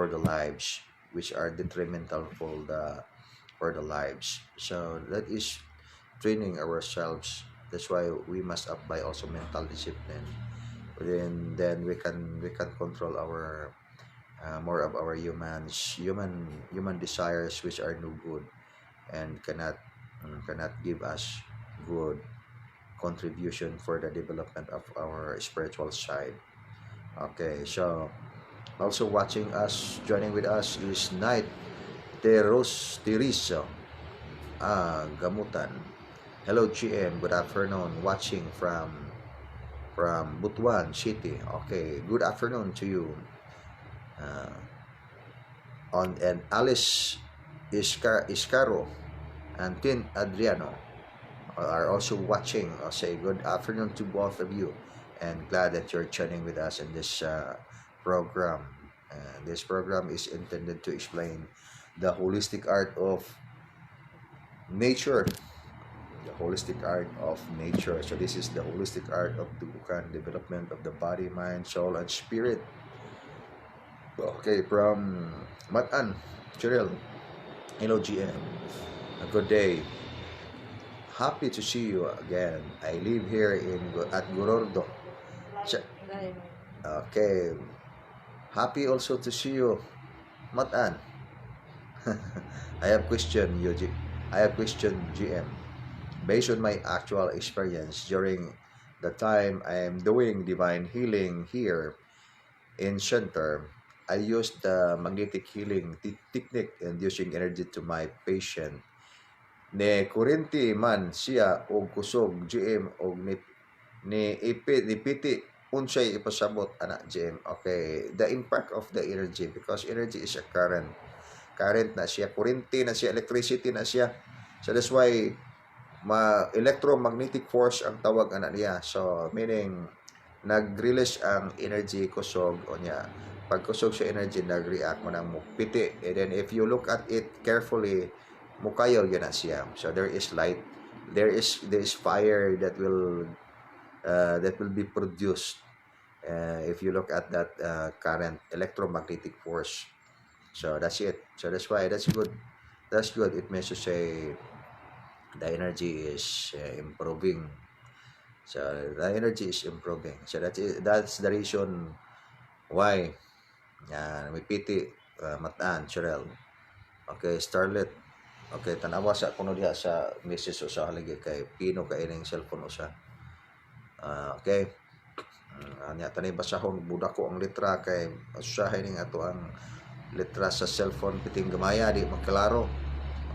the lives, which are detrimental for the lives. So that is training ourselves. That's why we must apply also mental discipline. Then we can control our more of our human desires, which are no good and cannot give us good contribution for the development of our spiritual side. Okay, so also watching us, joining with us is Night Teriso Gamutan. Hello GM, good afternoon, watching from Butuan City. Okay, good afternoon to you. And Alice Iscaro and Tin Adriano are also watching. I'll say good afternoon to both of you, and glad that you're tuning with us in this program. This program is intended to explain the holistic art of nature. The holistic art of nature. So this is the holistic art of Dubukan, development of the body, mind, soul, and spirit. Okay, from Matan, Cheryl. Hello, GM. A good day. Happy to see you again. I live here at Gorordo. Okay. Happy also to see you, Matan. I have question, Yuji. I have question, GM. Based on my actual experience during the time I am doing divine healing here in center, I used the magnetic healing technique inducing energy to my patient. Ni kurente man siya og kusog GM og ni piti unsay ipasabot ana GM. Okay, the impact of the energy, because energy is a current na siya, kurente na siya, electricity na siya. So that's why electromagnetic force ang tawag ana niya. So meaning nag-release ang energy kusog o niya. Pag kusog sa energy, nag-react mo ng piti. And then if you look at it carefully, mukayo yun na siya. So there is light, there is fire that will be produced if you look at that current electromagnetic force. So that's it. So that's why that's good. That's good. It means to say the energy is improving. So the energy is improving. So that's the reason why may piti Matan, Cheryl. Okay, Starlet. Okay, tanawa sa kuno diha sa message usa haligi kay pino ka ining cellphone usa. Okay. Anya tanay basahon budak ko ang letra kay usahay ning ato ang letra sa cellphone piting gamaya di magklaro.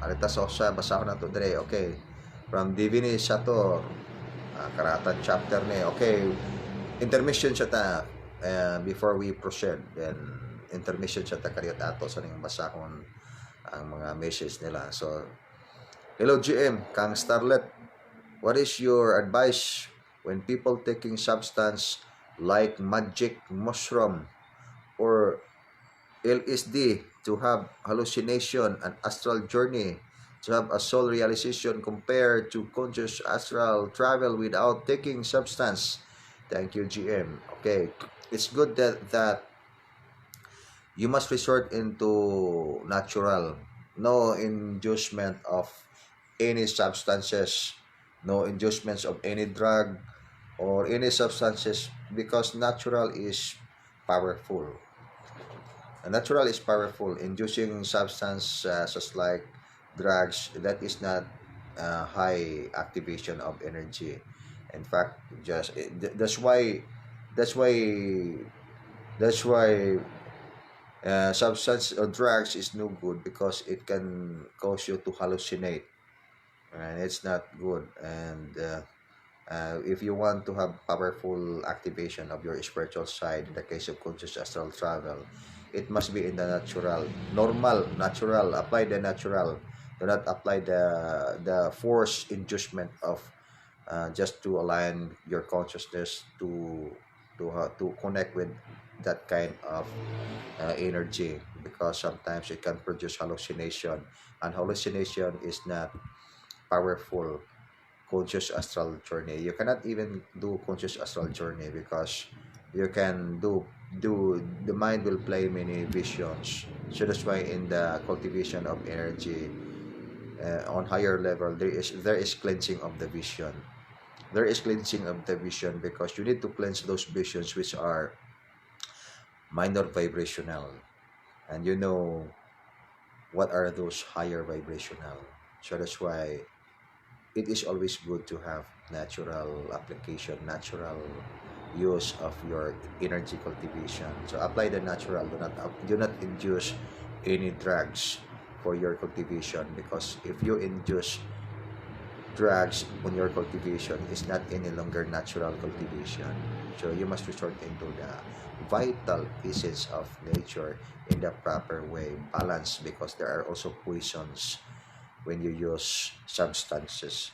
Arita sa usa basahon nato dire. Okay. From Divini Sator, karatan chapter ni. Okay. Intermission siya ta before we proceed. Then intermission siya ta kariyot ato sa ning basahon ang mga message nila. So, hello GM, Kang Starlet. What is your advice when people taking substance like magic mushroom or LSD to have hallucination and astral journey, to have a soul realization compared to conscious astral travel without taking substance? Thank you, GM. Okay, it's good that you must resort into natural, no inducement of any substances, no inducements of any drug or any substances, because natural is powerful. Natural is powerful. Inducing substance such like drugs, that is not high activation of energy. In fact, that's why that's why substance or drugs is no good, because it can cause you to hallucinate, and it's not good. And if you want to have powerful activation of your spiritual side, in the case of conscious astral travel, it must be in the natural, normal, natural. Apply the natural. Do not apply the force inducement of just to align your consciousness to connect with that kind of energy, because sometimes it can produce hallucination, and hallucination is not powerful conscious astral journey. You cannot even do conscious astral journey, because you can do the mind will play many visions. So that's why in the cultivation of energy on higher level, there is cleansing of the vision. There is cleansing of the vision, because you need to cleanse those visions which are minor vibrational, and you know what are those higher vibrational. So that's why it is always good to have natural application, natural use of your energy cultivation. So apply the natural. Do not induce any drugs for your cultivation, because if you induce drugs on your cultivation, is not any longer natural cultivation. So you must resort into the vital essence of nature in the proper way, balance, because there are also poisons when you use substances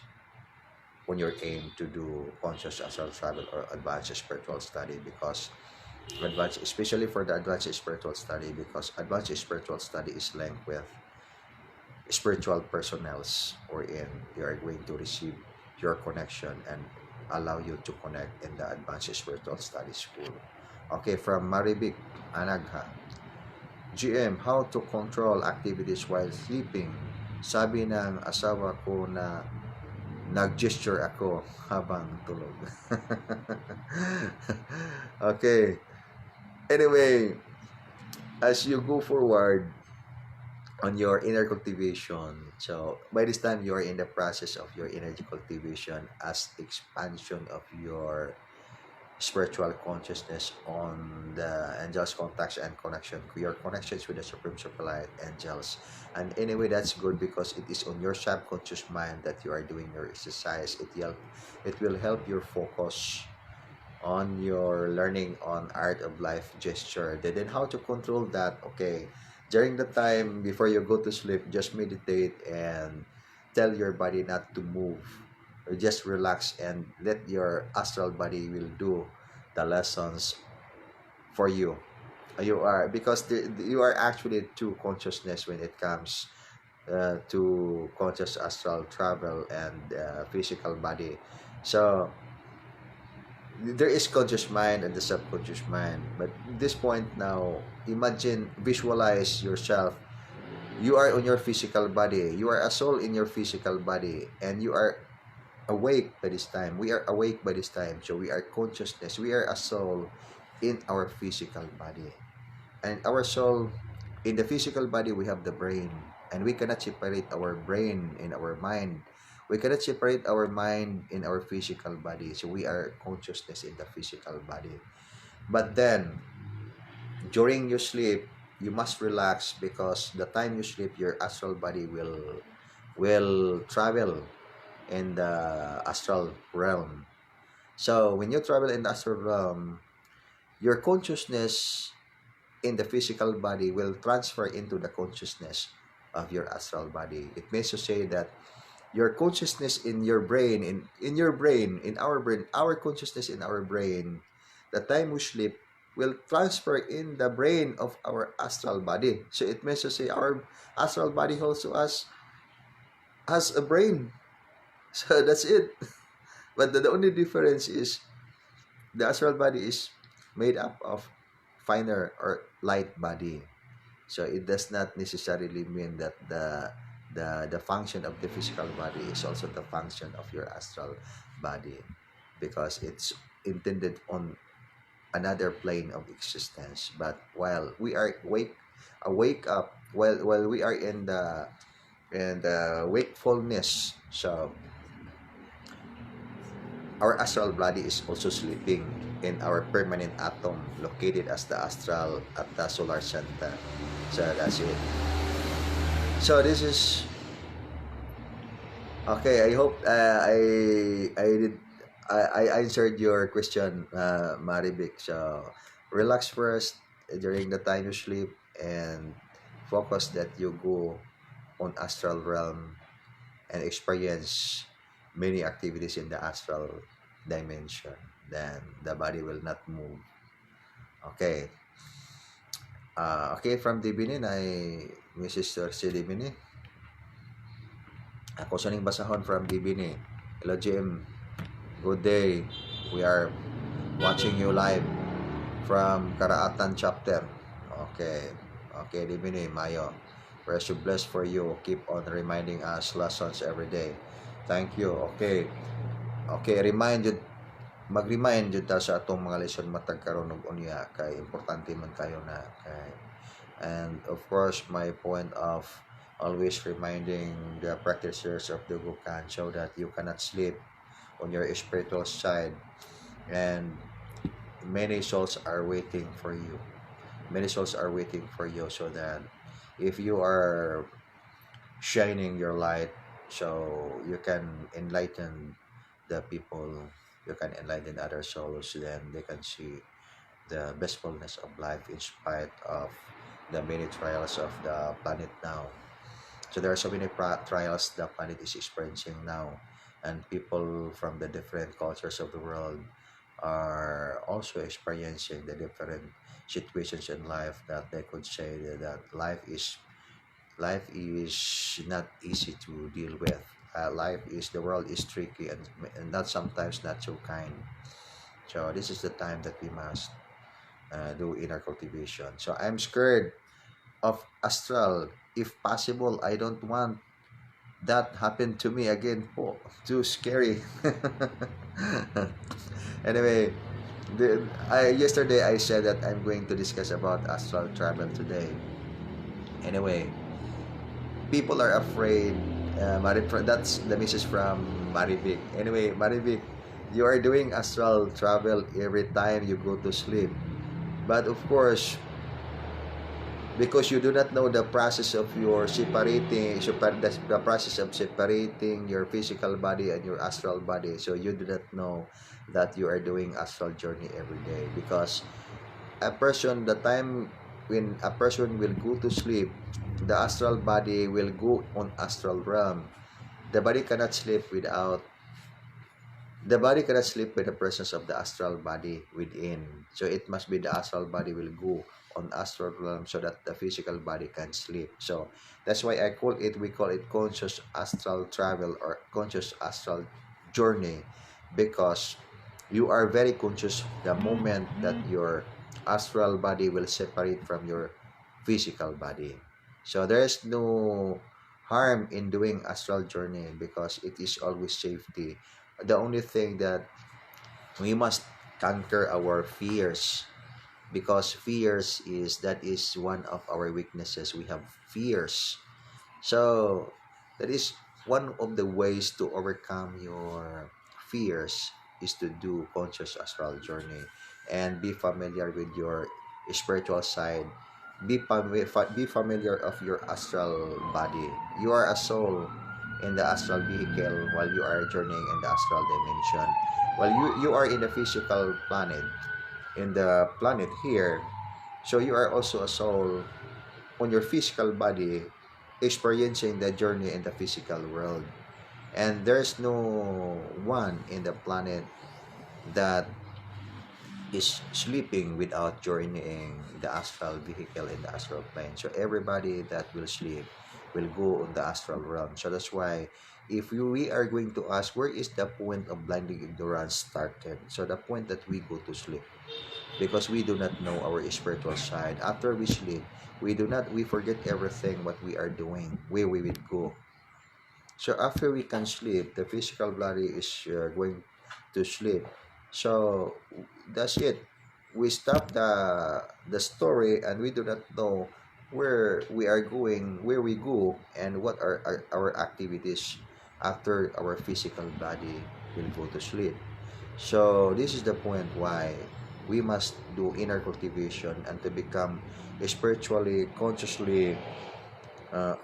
when you're aimed to do conscious astral travel or advanced spiritual study, because advanced, especially for the advanced spiritual study, because advanced spiritual study is linked with spiritual personnels, wherein you are going to receive your connection and allow you to connect in the advanced spiritual study school. Okay, from Maribik Anagha. GM, how to control activities while sleeping? Sabi ng asawa ko na nag-gesture ako habang tulog. Okay. Anyway, as you go forward on your inner cultivation, so by this time you are in the process of your energy cultivation as expansion of your spiritual consciousness on the angels contacts and connection, your connections with the supreme superlight angels. And anyway, that's good, because it is on your subconscious mind that you are doing your exercise. It will help your focus on your learning on art of life gesture. Then how to control that? Okay, during the time before you go to sleep, just meditate and tell your body not to move, or just relax and let your astral body will do the lessons for you. You are, because you are actually two consciousness when it comes to conscious astral travel and physical body. So there is conscious mind and the subconscious mind, but at this point now, imagine, visualize yourself, you are on your physical body, you are a soul in your physical body, and you are awake by this time. We are awake by this time, so we are consciousness, we are a soul in our physical body, and our soul in the physical body, we have the brain, and we cannot separate our brain in our mind. We cannot separate our mind in our physical body, so we are consciousness in the physical body. But then during your sleep, you must relax, because the time you sleep, your astral body will travel in the astral realm. So when you travel in the astral realm, your consciousness in the physical body will transfer into the consciousness of your astral body. It means to say that your consciousness in your brain, in your brain, in our brain, our consciousness in our brain, the time we sleep, will transfer in the brain of our astral body. So it means to say our astral body also has a brain. So that's it. But the only difference is the astral body is made up of finer or light body. So it does not necessarily mean that the function of the physical body is also the function of your astral body, because it's intended on another plane of existence. But while we are wake up, while we are in the wakefulness, so our astral body is also sleeping in our permanent atom located as the astral at the solar center. So that's it. So this is okay. I hope I did I answered your question, Maribik. So relax first during the time you sleep, and focus that you go on astral realm and experience many activities in the astral dimension. Then the body will not move. Okay. Okay, from Dibini na Mrs. C. Dibini. Ako sa ning basahon from Dibini. Hello, Jim. Good day. We are watching you live from Karaatan chapter. Okay. Okay, Dibini, Mayo. We're so blessed for you. Keep on reminding us lessons every day. Thank you. Okay. Okay, mag-remind jud ta sa atong mga lesson matag karon og unya, kay importante man kayo na kay. And of course, my point of always reminding the practitioners of the Gukan, so that you cannot sleep on your spiritual side, and many souls are waiting for you. Many souls are waiting for you, so that if you are shining your light, so you can enlighten the people, you can enlighten other souls, then they can see the blissfulness of life in spite of the many trials of the planet now. So there are so many trials the planet is experiencing now, and people from the different cultures of the world are also experiencing the different situations in life, that they could say that life is not easy to deal with. The world is tricky, and not sometimes not so kind. So this is the time that we must do inner cultivation. So I'm scared of astral. If possible, I don't want that happen to me again. Oh, too scary. Anyway, yesterday I said that I'm going to discuss about astral travel today. Anyway, people are afraid. That's the message from Marivic. Anyway, Marivic, you are doing astral travel every time you go to sleep. But of course, because you do not know the process of your the process of separating your physical body and your astral body, so you do not know that you are doing astral journey every day. Because the time when a person will go to sleep, the astral body will go on astral realm. The body cannot sleep with the presence of the astral body within. So it must be the astral body will go on astral realm, so that the physical body can sleep. So that's why we call it conscious astral travel or conscious astral journey, because you are very conscious the moment that your astral body will separate from your physical body. So there is no harm in doing astral journey, because it is always safety. The only thing that we must conquer our fears, because that is one of our weaknesses. We have fears. So that is one of the ways to overcome your fears, is to do conscious astral journey and be familiar with your spiritual side. Be familiar of your astral body. You are a soul in the astral vehicle while you are journeying in the astral dimension. While you are in the physical planet, in the planet here, so you are also a soul on your physical body, experiencing the journey in the physical world. And there's no one in the planet that is sleeping without journeying the astral vehicle in the astral plane. So everybody that will sleep will go on the astral realm. So that's why if we are going to ask, where is the point of blinding ignorance started? So the point that we go to sleep, because we do not know our spiritual side. After we sleep, we forget everything what we are doing, where we will go. So after we can sleep, the physical body is going to sleep. So that's it. We stop the story, and we do not know where we are going, where we go, and what are our activities after our physical body will go to sleep. So this is the point why we must do inner cultivation and to become spiritually, consciously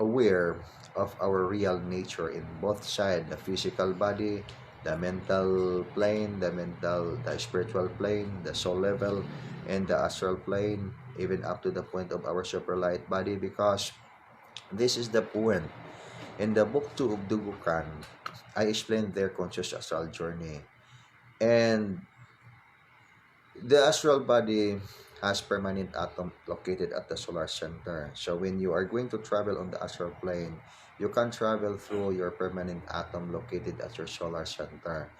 aware of our real nature in both sides, the physical body, the mental plane, the spiritual plane, the soul level, and the astral plane, even up to the point of our super light body, because this is the point. In the book 2 of Dugukan, I explained their conscious astral journey. And the astral body has permanent atom located at the solar center. So when you are going to travel on the astral plane, you can travel through your permanent atom located at your solar center.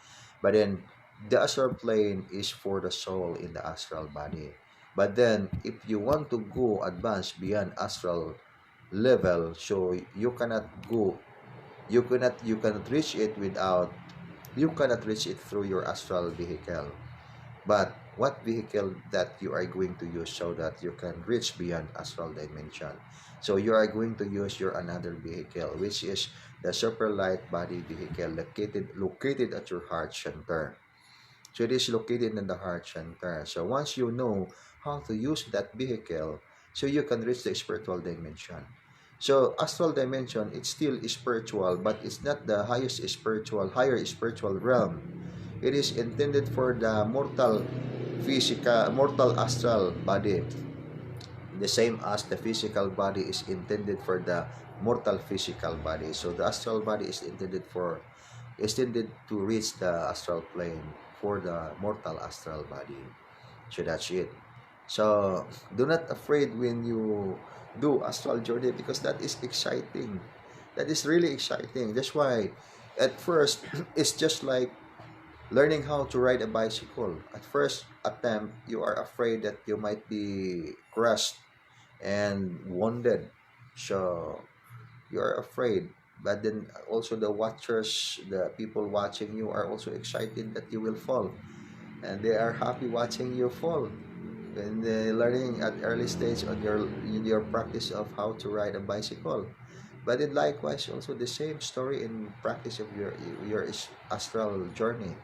But then the astral plane is for the soul in the astral body. But then if you want to go advance beyond astral level, so you cannot reach it without you cannot reach it through your astral vehicle. But what vehicle that you are going to use so that you can reach beyond astral dimension? So you are going to use your another vehicle, which is the super light body vehicle located at your heart center. So it is located in the heart center. So once you know how to use that vehicle, so you can reach the spiritual dimension. So astral dimension, it's still spiritual, but it's not the higher spiritual realm. It is intended for the mortal astral body, the same as the physical body is intended for the mortal physical body. So the astral body is intended to reach the astral plane for the mortal astral body. So that's it. So do not afraid when you do astral journey, because that is exciting. That is really exciting. That's why at first it's just like learning how to ride a bicycle. At first attempt, you are afraid that you might be crushed and wounded. So you are afraid. But then also the watchers, the people watching you are also excited that you will fall. And they are happy watching you fall. And learning at early stage on your practice of how to ride a bicycle. But then likewise also the same story in practice of your astral journey.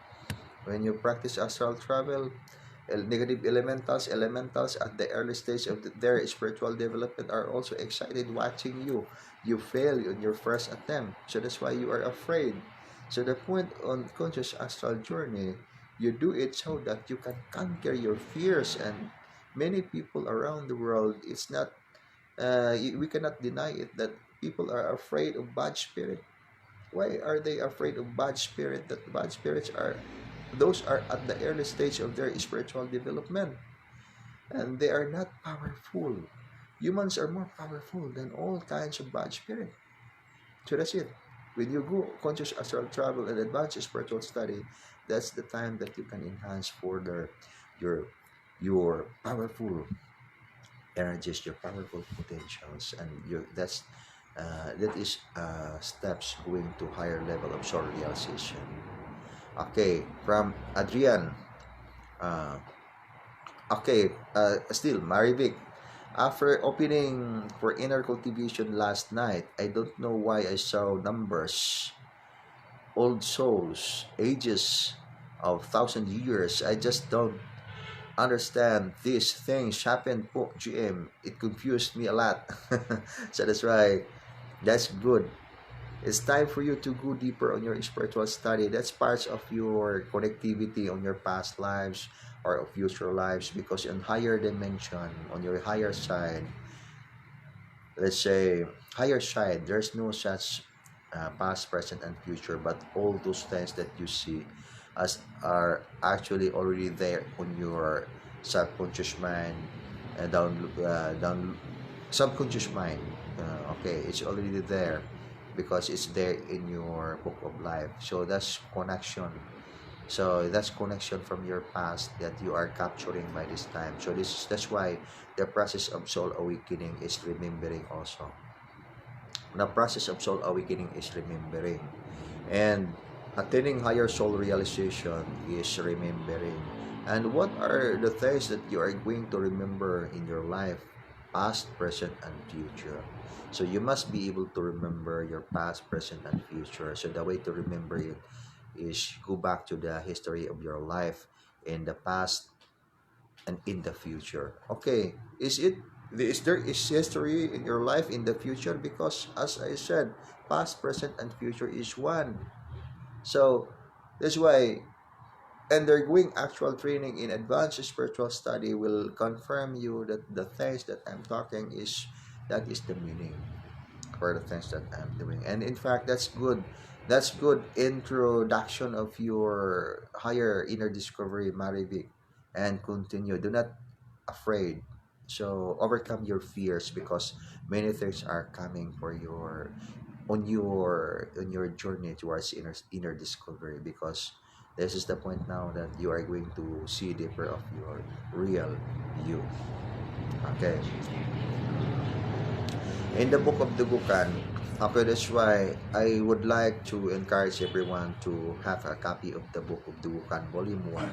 When you practice astral travel, negative elementals at the early stage of their spiritual development are also excited watching you. You fail on your first attempt, so that's why you are afraid. So the point on conscious astral journey, you do it so that you can conquer your fears. And many people around the world, it's not, we cannot deny it that people are afraid of bad spirit. Why are they afraid of bad spirit? That bad spirits are those are at the early stage of their spiritual development, and they are not powerful. Humans are more powerful than all kinds of bad spirit. So that's it. When you go conscious astral travel and advanced spiritual study, that's the time that you can enhance further your your powerful energies, your powerful potentials, and that is steps going to higher level of soul realization. Okay, from Adrian. Uh, still, Marivic. After opening for inner cultivation last night, I don't know why I saw numbers, old souls, ages of 1,000 years. I just don't understand these things happen po GM. It confused me a lot. So that's why that's good. It's time for you to go deeper on your spiritual study. That's parts of your connectivity on your past lives or of future lives, because on higher dimension, on your higher side, let's say higher side, there's no such past, present, and future, but all those things that you see as are actually already there on your subconscious mind, down subconscious mind. Okay, it's already there because it's there in your book of life. So that's connection. So that's connection from your past that you are capturing by this time. So that's why the process of soul awakening is remembering also. the process of soul awakening is remembering. And attaining higher soul realization is remembering. And what are the things that you are going to remember in your life, past, present, and future? So you must be able to remember your past, present, and future. So the way to remember it is go back to the history of your life in the past and in the future. Okay, is there is history in your life in the future? Because as I said, past, present, and future is one. So that's why undergoing actual training in advanced spiritual study will confirm you that the things that I'm talking is that is the meaning for the things that I'm doing. And in fact, that's good. That's good introduction of your higher inner discovery, Marivic, and continue. Do not afraid. So overcome your fears because many things are coming for your on your journey towards inner discovery, because this is the point now that you are going to see deeper of your real you. Okay, in the book of the Bukan, okay, that's why I would like to encourage everyone to have a copy of the book of the Bukan volume 1,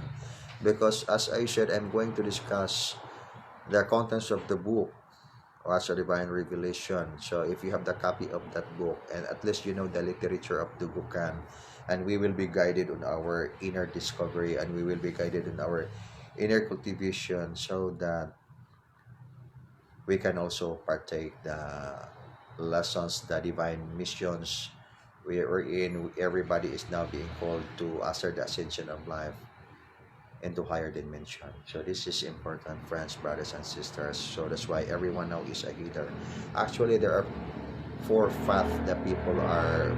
because as I said, I'm going to discuss the contents of the book as a divine revelation. So if you have the copy of that book, and at least you know the literature of the Bukan, and we will be guided on our inner discovery, and we will be guided on our inner cultivation, so that we can also partake the lessons, the divine missions we are in. Everybody is now being called to answer the ascension of life into higher dimension. So this is important, friends, brothers, and sisters. So that's why everyone now is a healer. Actually, there are four paths that people are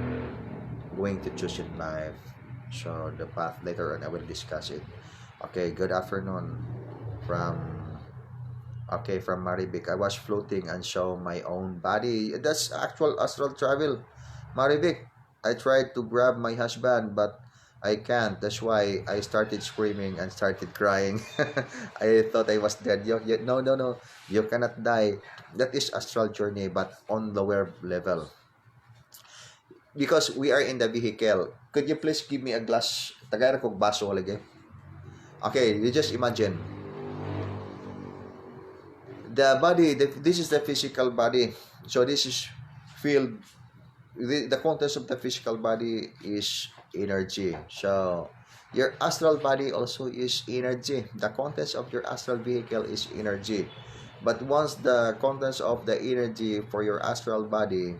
going to choose in life. So the path later on, I will discuss it. Okay, good afternoon from from Marivic. I was floating and saw my own body. That's actual astral travel, Marivic. I tried to grab my husband, but I can't. That's why I started screaming and started crying. I thought I was dead. No, no, no. You cannot die. That is astral journey, but on lower level. Because we are in the vehicle. Could you please give me a glass? Tagara kong baso lagi. Okay, you just imagine. The body, this is the physical body. So this is filled, the contents of the physical body is energy. So your astral body also is energy. The contents of your astral vehicle is energy. But once the contents of the energy for your astral body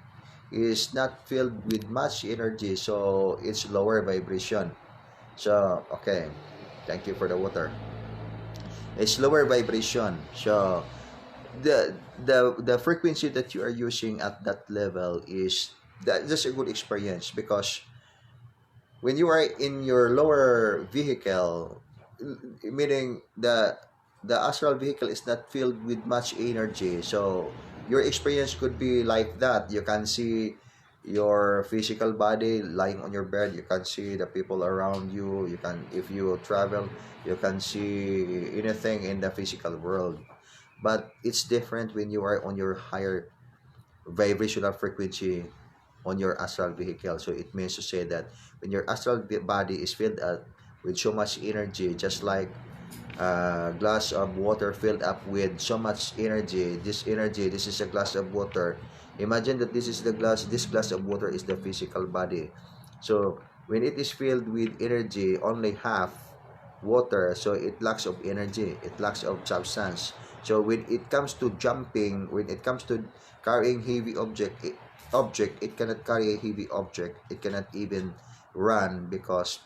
is not filled with much energy, so it's lower vibration. So okay, thank you for the water. It's lower vibration. So the frequency that you are using at that level is that's a good experience, because when you are in your lower vehicle, meaning the astral vehicle is not filled with much energy, so your experience could be like that. You can see your physical body lying on your bed, you can see the people around you, you can, if you travel, you can see anything in the physical world. But it's different when you are on your higher vibrational frequency on your astral vehicle. So it means to say that when your astral body is filled up with so much energy, just like a glass of water filled up with so much energy, this is a glass of water. Imagine that this is the glass, this glass of water is the physical body. So when it is filled with energy, only half water, so it lacks of energy, it lacks of substance. So when it comes to jumping, when it comes to carrying heavy object, it cannot carry a heavy object, it cannot even run because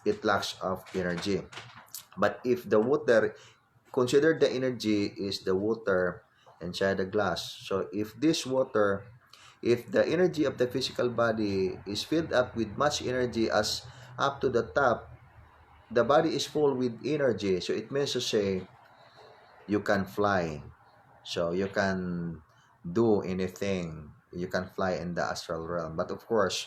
it lacks of energy. But if the water, consider the energy is the water inside the glass. So if this water, if the energy of the physical body is filled up with much energy as up to the top, the body is full with energy. So it means to say you can fly. So you can do anything. You can fly in the astral realm. But of course,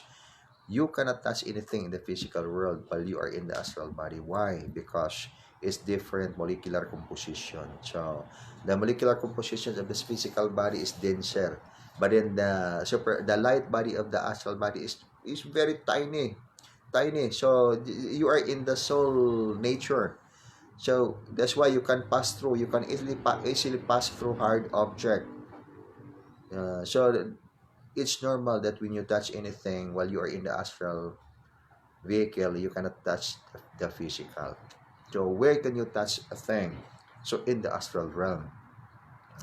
you cannot touch anything in the physical world while you are in the astral body. Why? Because is different molecular composition. So the molecular composition of this physical body is denser, but then the light body of the astral body is very tiny. So you are in the soul nature. So that's why you can pass through. You can easily pass through hard object. So it's normal that when you touch anything while you are in the astral vehicle, you cannot touch the physical. So where can you touch a thing? So in the astral realm.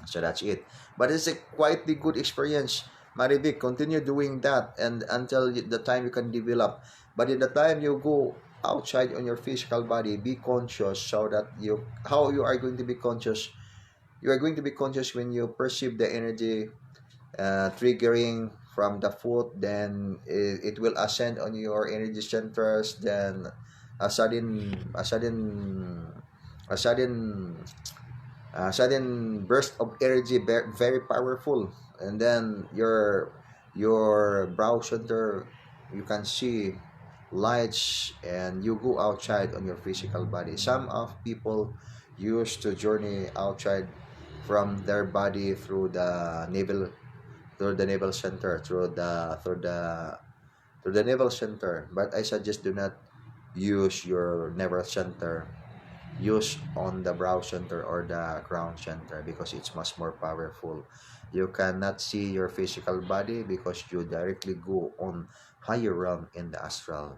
So that's it. But it's a quite the good experience. Marivic, continue doing that and until the time you can develop. But in the time you go outside on your physical body, be conscious so that how you are going to be conscious. You are going to be conscious when you perceive the energy triggering from the foot, then it will ascend on your energy centers, then a sudden a sudden a sudden sudden burst of energy, very powerful, and then your brow center, you can see lights, and you go outside on your physical body. Some of people used to journey outside from their body through the navel center, through the navel center. But I suggest do not use your navel center. Use on the brow center or the crown center because it's much more powerful. You cannot see your physical body because you directly go on higher realm in the astral.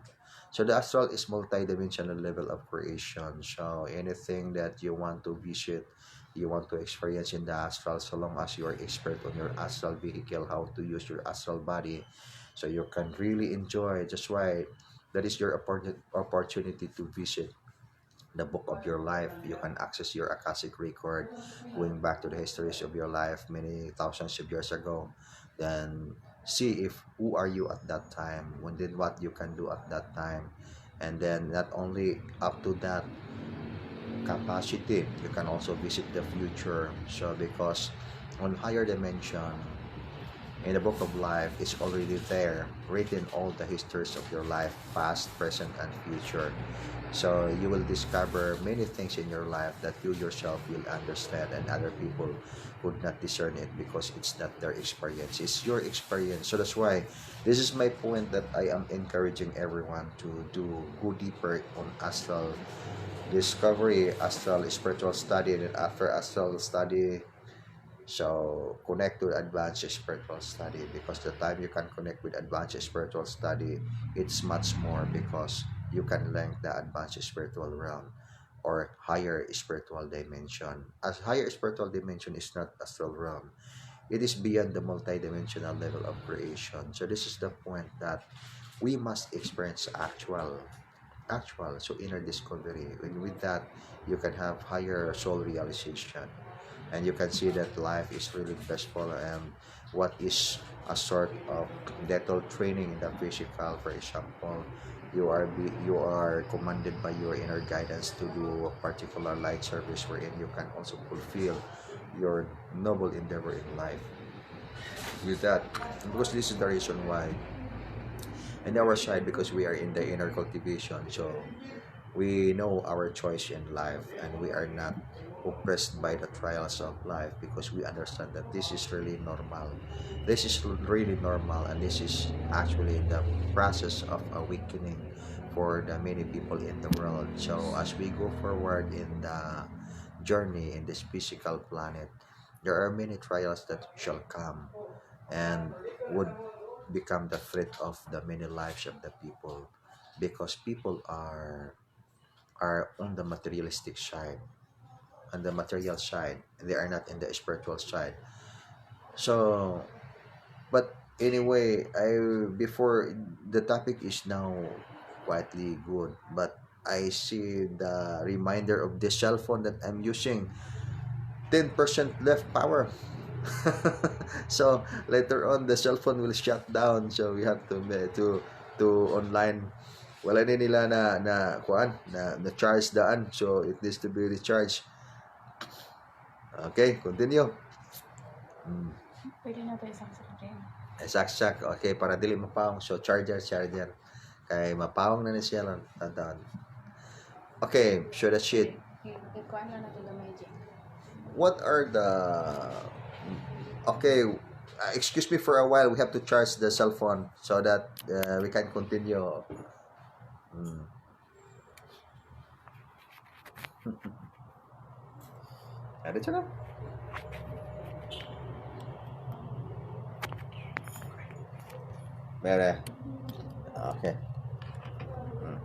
So the astral is multi-dimensional level of creation. So anything that you want to visit, you want to experience in the astral, so long as you are expert on your astral vehicle, how to use your astral body, so you can really enjoy. That's why that is your opportunity to visit the book of your life. You can access your Akashic record, going back to the histories of your life many thousands of years ago. Then see if who are you at that time, when did what you can do at that time. And then not only up to that capacity, you can also visit the future. So because on higher dimension, in the book of life, is already there, written all the histories of your life, past, present, and future. So you will discover many things in your life that you yourself will understand, and other people would not discern it because it's not their experience. It's your experience. So that's why this is my point, that I am encouraging everyone to go deeper on astral discovery, astral spiritual study, and after astral study, so connect to advanced spiritual study, because the time you can connect with advanced spiritual study, it's much more, because you can link the advanced spiritual realm or higher spiritual dimension. As higher spiritual dimension is not astral realm. It is beyond the multidimensional level of creation. So this is the point that we must experience actual, so inner discovery. And with that, you can have higher soul realization, and you can see that life is really blissful, and what is a sort of dental training in the physical. For example, you are commanded by your inner guidance to do a particular light service, wherein you can also fulfill your noble endeavor in life with that. Because this is the reason why in our side, because we are in the inner cultivation, so we know our choice in life, and we are not oppressed by the trials of life, because we understand that this is really normal. This is really normal, and this is actually the process of awakening for the many people in the world. So as we go forward in the journey in this physical planet, there are many trials that shall come and would become the threat of the many lives of the people, because people are on the materialistic side, on the material side. They are not in the spiritual side. So, but anyway, I before the topic is now quietly good, but I see the reminder of the cell phone that I'm using. 10% left power. So later on, the cell phone will shut down. So we have to online. Wala na nila na charge daan. So it needs to be recharged. Okay, continue. Pwede na to isang sakit. Saksak. Okay, para dili mapawong. So charger. Kay mapawong na ni siya lang. Tandaan. Okay, so that's it. Ikuan lang natin gamay dyan. What are the... Okay, excuse me for a while. We have to charge the cell phone so that we can continue. Hmm. Dito na. Mere. Okay. Hmm.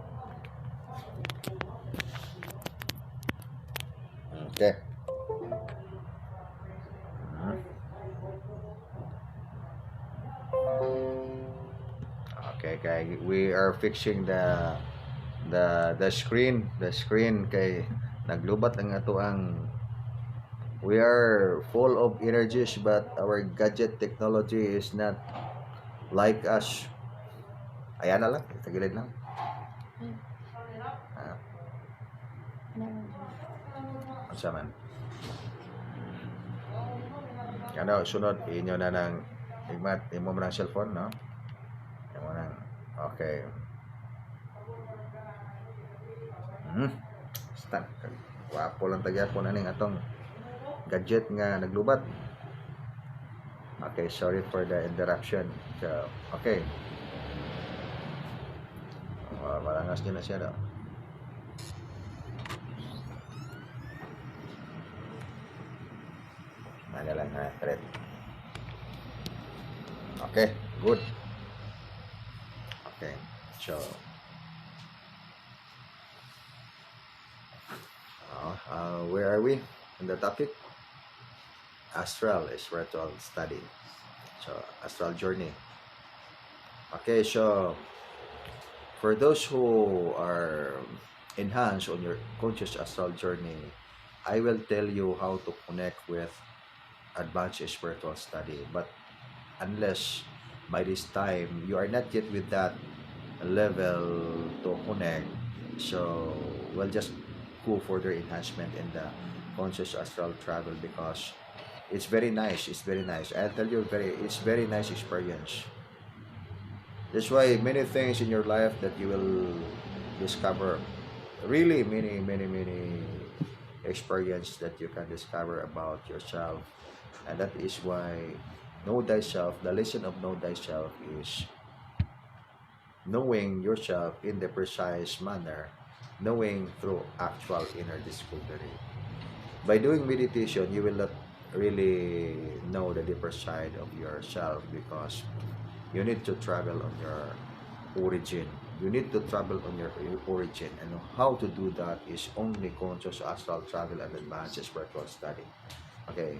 Okay. Hmm. Okay, kay we are fixing the screen kay naglubat ang ato ang we are full of energies but our gadget technology is not like us. Ayan na lang, tagilid lang. Ah, unsa man. Ano, sunod inyo na ng igmat, imo man ang cellphone, no? Imo nang okay. Start. Wapo lang tagyapon aning atong gadget nga naglubat. Okay, sorry for the interruption. So, okay. Malangas din na siya daw. Ano lang ha, thread. Okay, good. Okay, so where are we in the topic? Astral spiritual study. So, astral journey. Okay, so for those who are enhanced on your conscious astral journey, I will tell you how to connect with advanced spiritual study. But unless by this time you are not yet with that level to connect, so we'll just go further enhancement in the conscious astral travel because it's very nice. It's very nice. I'll tell you, it's very nice experience. That's why many things in your life that you will discover, really many experience that you can discover about yourself, and that is why know thyself. The lesson of know thyself is knowing yourself in the precise manner, knowing through actual inner discovery. By doing meditation, you will not really know the deeper side of yourself because you need to travel on your origin. You need to travel on your origin, and how to do that is only conscious astral travel and advanced spiritual study. Okay.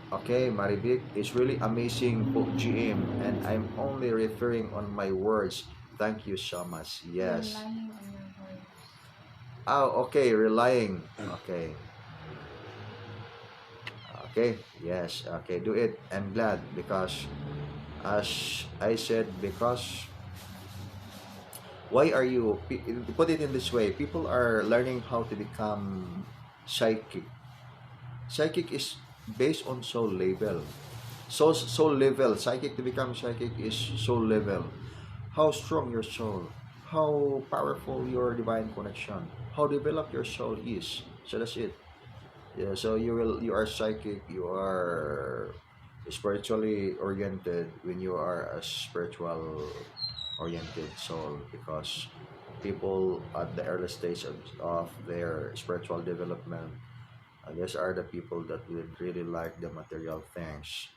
Okay, Maribik, it's really amazing po, GM, and I'm only referring on my words. Thank you so much. Yes. Relying on your words. Oh, okay, relying. Okay. Okay, yes, okay, do it. I'm glad because, as I said, because why are you, put it in this way, people are learning how to become psychic. Psychic is based on soul level. Soul level, psychic to become psychic is soul level. How strong your soul, how powerful your divine connection, how developed your soul is. So that's it. Yeah, so you are psychic, you are spiritually oriented when you are a spiritual oriented soul because people at the early stage of their spiritual development, these are the people that would really like the material things,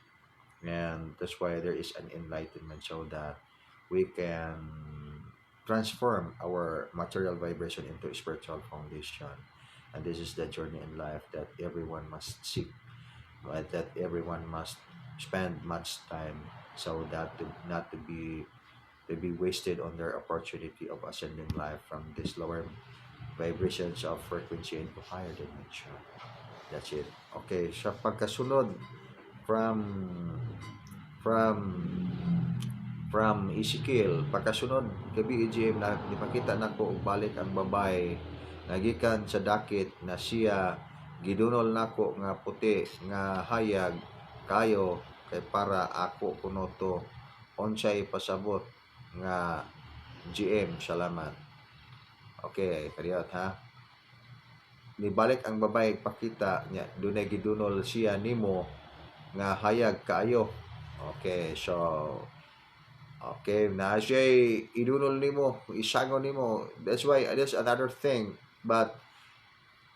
and that's why there is an enlightenment so that we can transform our material vibration into a spiritual foundation. And this is the journey in life that everyone must seek, right? That everyone must spend much time so that not to be wasted on their opportunity of ascending life from this lower vibrations of frequency into higher dimension. That's it. Okay, sa pagkasunod from from Ezekiel, pagkasunod gabi EGM na ipakita nako og balik ang babay nagikan sa dakit na siya gidunol nako nga puti nga hayag kayo kay para ako kuno to unsay pasabot nga GM. Salamat. Okay, kariyot ha. Nibalik ang babae pakita niya, dunay gidunol siya nimo nga hayag kaayo. Okay, so okay, na siya idunol nimo, isangon nimo. That's why there's another thing. But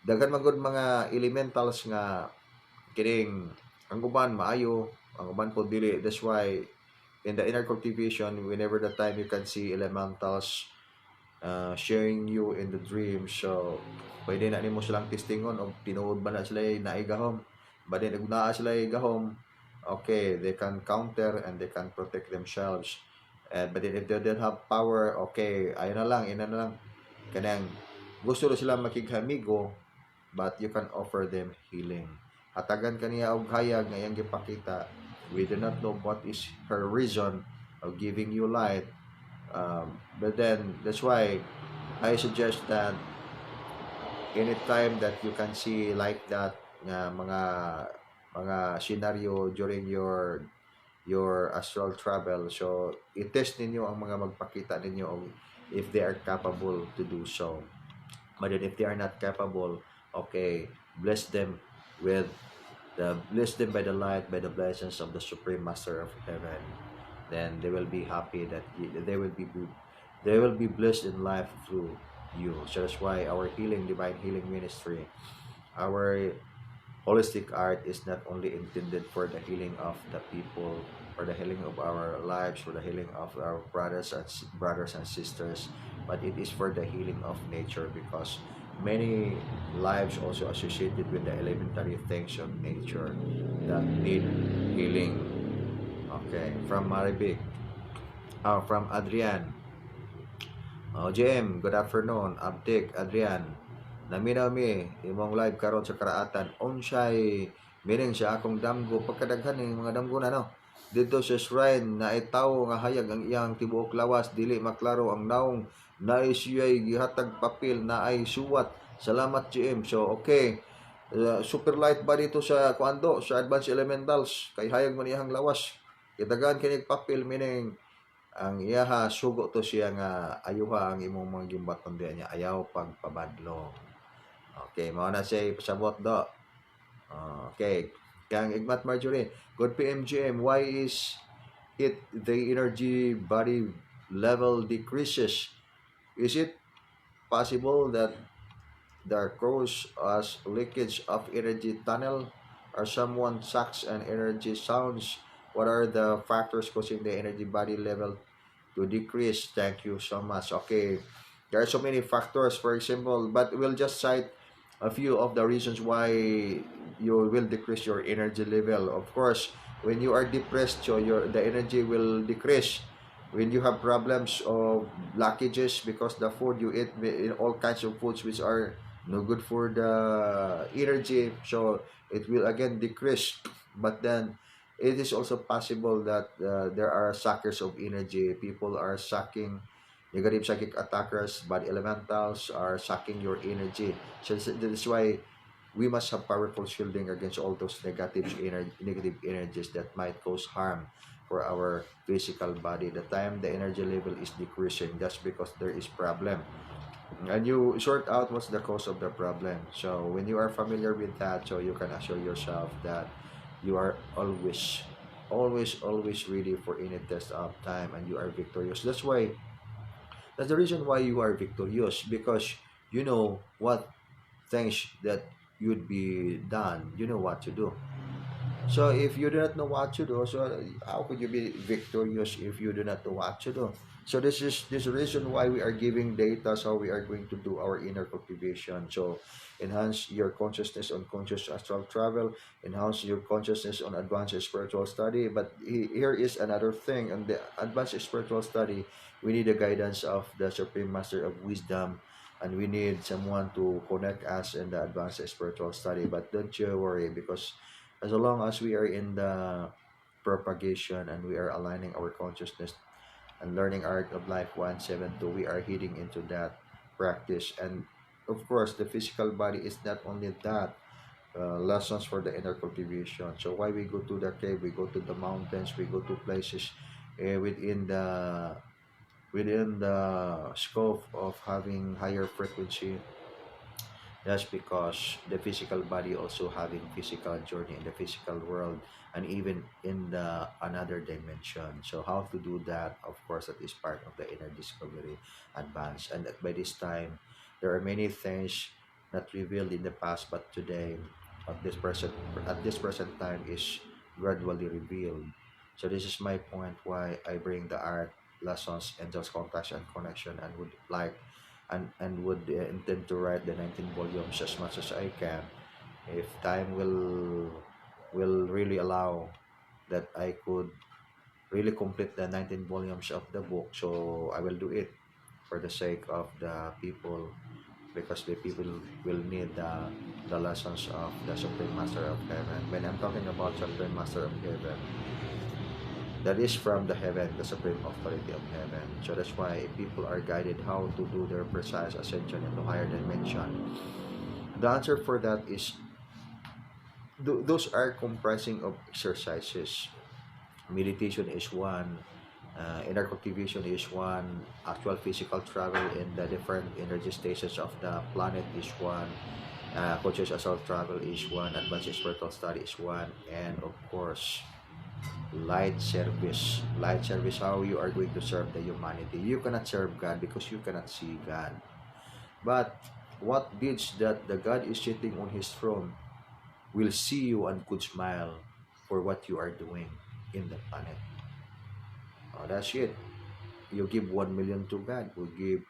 daghan man gud mga elementals nga kining ang uban maayo, ang uban po dili. That's why in the inner cultivation, whenever the time you can see elementals sharing you in the dream. So pwede na nimo silang testingon o tinuod ba na sila naigahom. But then kung naa sila igahom, okay, they can counter and they can protect themselves. And but then if they don't have power, okay, ayun na lang, ina na lang. Kanang gusto na sila makighamigo, but you can offer them healing. Hatagan kaniya og hayag nga iyang gipakita. We do not know what is her reason of giving you light. But then that's why I suggest that anytime that you can see like that nga mga scenario during your astral travel, so i-test ninyo ang mga magpakita ninyo if they are capable to do so. But then if they are not capable, okay, bless them with bless them by the light, by the blessings of the Supreme Master of Heaven. Then they will be happy that they will be blessed in life through you. So that's why our divine healing ministry, our holistic art is not only intended for the healing of the people, for the healing of our lives, for the healing of our brothers and sisters, but it is for the healing of nature, because many lives also associated with the elementary things of nature that need healing. Okay, from Maribik, from Adrian. JM, good afternoon. Update, Adrian. Naminaw mi, imong live karon sa karaatan. Unsay meaning sa akong damgo. Pagkadaghan ng mga damgo na, no? Dito sa shrine, na itaw nga hayag ang iyang tibuok lawas. Dili maklaro ang naong na siya'y gihatag papel na ay suwat. Salamat, JM. So, okay. Super light ba dito sa kuando, sa advanced elementals? Kay hayag man iyang lawas. Kitagaan kinig papel, meaning ang iyaha sugo to siya nga ayuha ang imong mga gimbaton diya niya ayaw pagpabadlo. Okay, mao na siya pasabot do. Okay, kang Igmat Marjorie, good PMGM, why is it the energy body level decreases? Is it possible that there cause as leakage of energy tunnel, or someone sucks and energy sounds? What are the factors causing the energy body level to decrease? Thank you so much. Okay, there are so many factors, for example, but we'll just cite a few of the reasons why you will decrease your energy level. Of course, when you are depressed, so the energy will decrease. When you have problems of blockages because the food you eat, in all kinds of foods which are no good for the energy, so it will again decrease. But then it is also possible that there are suckers of energy. People are sucking, negative psychic attackers, bad elementals are sucking your energy. So that is why we must have powerful shielding against all those negative energies that might cause harm for our physical body. The time the energy level is decreasing, just because there is problem, and you sort out what's the cause of the problem. So when you are familiar with that, so you can assure yourself that you are always ready for any test of time, and you are victorious. That's the reason why you are victorious, because you know what things that you'd be done, you know what to do. So if you do not know what to do, so how could you be victorious if you do not know what to do? So this is this reason why we are giving data, so we are going to do our inner cultivation. So enhance your consciousness on conscious astral travel, enhance your consciousness on advanced spiritual study. But here is another thing: on the advanced spiritual study, we need the guidance of the Supreme Master of Wisdom, and we need someone to connect us in the advanced spiritual study. But don't you worry, because as long as we are in the propagation and we are aligning our consciousness and learning art of life 172, we are heading into that practice. And of course, the physical body is not only that, lessons for the inner cultivation. So why we go to the cave, we go to the mountains, we go to places within within the scope of having higher frequency. That's because the physical body also having physical journey in the physical world and even in the another dimension. So how to do that? Of course, that is part of the inner discovery advance. And that by this time, there are many things not revealed in the past, but today, at this present time, is gradually revealed. So this is my point why I bring the art lessons, angels, contacts, and connection, and would like and would intend to write the 19 volumes as much as I can if time will really allow that I could really complete the 19 volumes of the book. So I will do it for the sake of the people, because the people will need the lessons of the Supreme Master of Heaven. When I'm talking about Supreme Master of Heaven, that is from the heaven, the supreme authority of heaven. So that's why people are guided how to do their precise ascension into higher dimension. The answer for that is those are comprising of exercises. Meditation is one, inner cultivation is one, actual physical travel in the different energy stations of the planet is one, conscious assault travel is one, advanced spiritual study is one, and of course light service, how you are going to serve the humanity. You cannot serve God because you cannot see God, but what deeds that the God is sitting on his throne will see you and could smile for what you are doing in the planet. That's it. You give 1 million to God, will give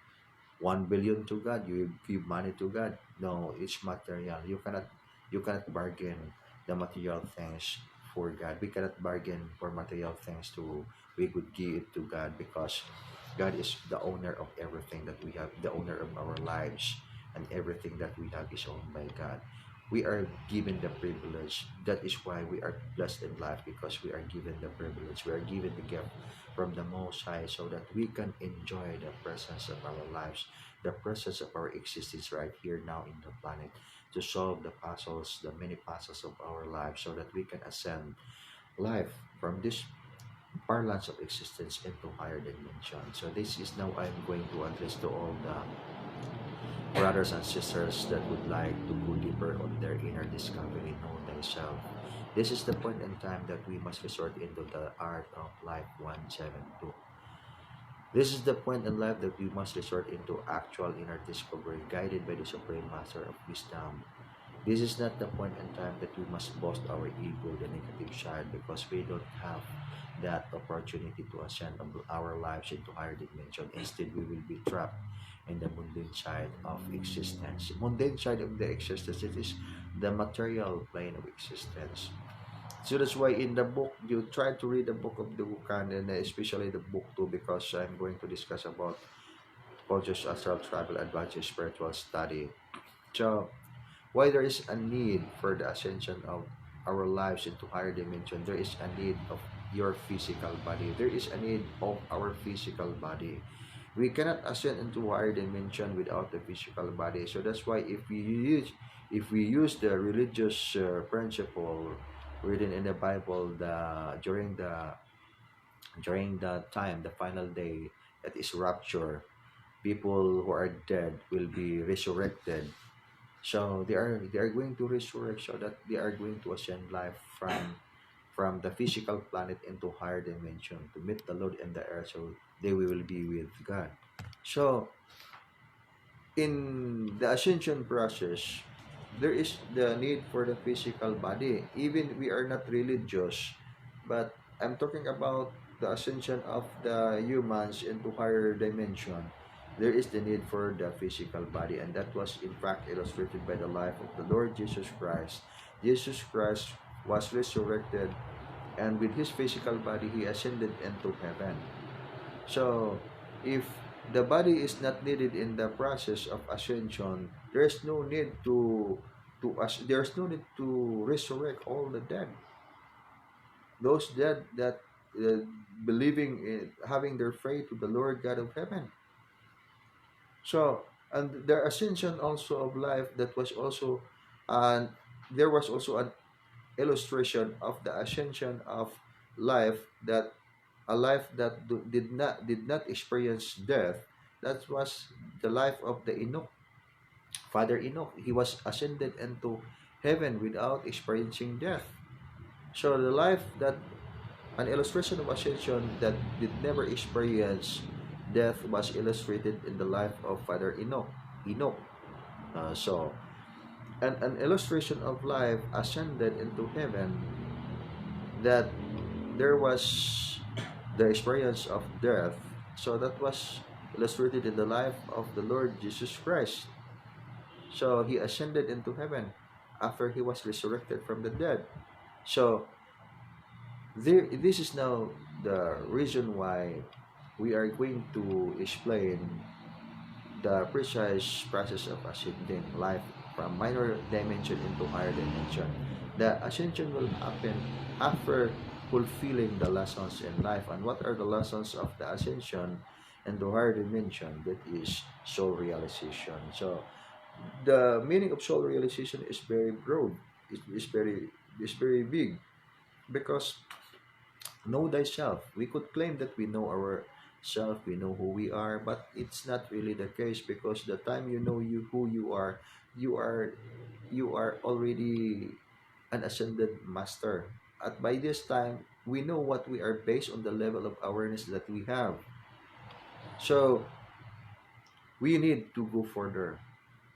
1 billion to God, you give money to God. No, it's material. You cannot bargain the material things for God. We cannot bargain for material things to we could give it to God, because God is the owner of everything that we have, the owner of our lives, and everything that we have is owned by God. We are given the privilege. That is why we are blessed in life, because we are given the privilege. We are given the gift from the Most High, so that we can enjoy the presence of our lives, the presence of our existence right here now in the planet, to solve the puzzles, the many puzzles of our lives, so that we can ascend life from this parlance of existence into higher dimension. So this is now I'm going to address to all the brothers and sisters that would like to go deeper on their inner discovery, know thyself. This is the point in time that we must resort into the art of life 172. This is the point in life that we must resort into actual inner discovery, guided by the Supreme Master of Wisdom. This is not the point in time that we must boast our ego, the negative side, because we don't have that opportunity to ascend our lives into higher dimension. Instead, we will be trapped in the mundane side of existence. Mundane side of the existence, it is the material plane of existence. So that's why in the book, you try to read the book of the Wukan, and especially the book 2, because I'm going to discuss about conscious astral travel, advanced spiritual study. So why there is a need for the ascension of our lives into higher dimension, there is a need of your physical body. There is a need of our physical body. We cannot ascend into higher dimension without the physical body. So that's why if we use the religious principle written in the Bible, during the time, the final day, that is rapture, people who are dead will be resurrected. So they are going to resurrect, so that they are going to ascend life from the physical planet into higher dimension to meet the Lord in the earth, so they will be with God. So in the ascension process, there is the need for the physical body. Even we are not religious, but I'm talking about the ascension of the humans into higher dimension. There is the need for the physical body, and that was in fact illustrated by the life of the Lord Jesus Christ. Jesus Christ was resurrected, and with his physical body, he ascended into heaven. So, if the body is not needed in the process of ascension, there's no need there's no need to resurrect all the dead. Those dead that uh, believing in having their faith to the Lord God of heaven. So, and the ascension also of life, that was also, and there was also an illustration of the ascension of life, that a life that did not experience death. That was the life of the Enoch, Father Enoch. He was ascended into heaven without experiencing death. So the life that an illustration of ascension that did never experience death was illustrated in the life of Father Enoch. Enoch. So an illustration of life ascended into heaven, that there was the experience of death. So that was illustrated in the life of the Lord Jesus Christ. So he ascended into heaven after he was resurrected from the dead. So this is now the reason why we are going to explain the precise process of ascending life from minor dimension into higher dimension. The ascension will happen after fulfilling the lessons in life. And what are the lessons of the ascension into higher dimension? That is soul realization. So the meaning of soul realization is very broad. It's very big, because know thyself. We could claim that we know ourself, we know who we are, but it's not really the case, because the time you know who you are, you are you are already an ascended master. At by this time, we know what we are based on the level of awareness that we have. So we need to go further,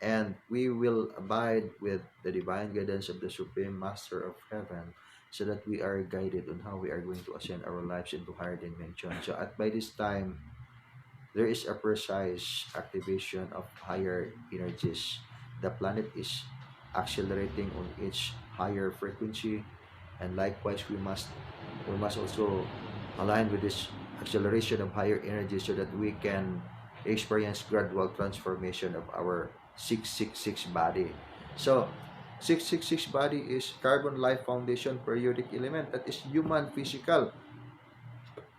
and we will abide with the divine guidance of the Supreme Master of Heaven, so that we are guided on how we are going to ascend our lives into higher dimensions. So at by this time, there is a precise activation of higher energies. The planet is accelerating on its higher frequency, and likewise we must also align with this acceleration of higher energy, so that we can experience gradual transformation of our 666 body. So 666 body is carbon life foundation periodic element, that is human physical,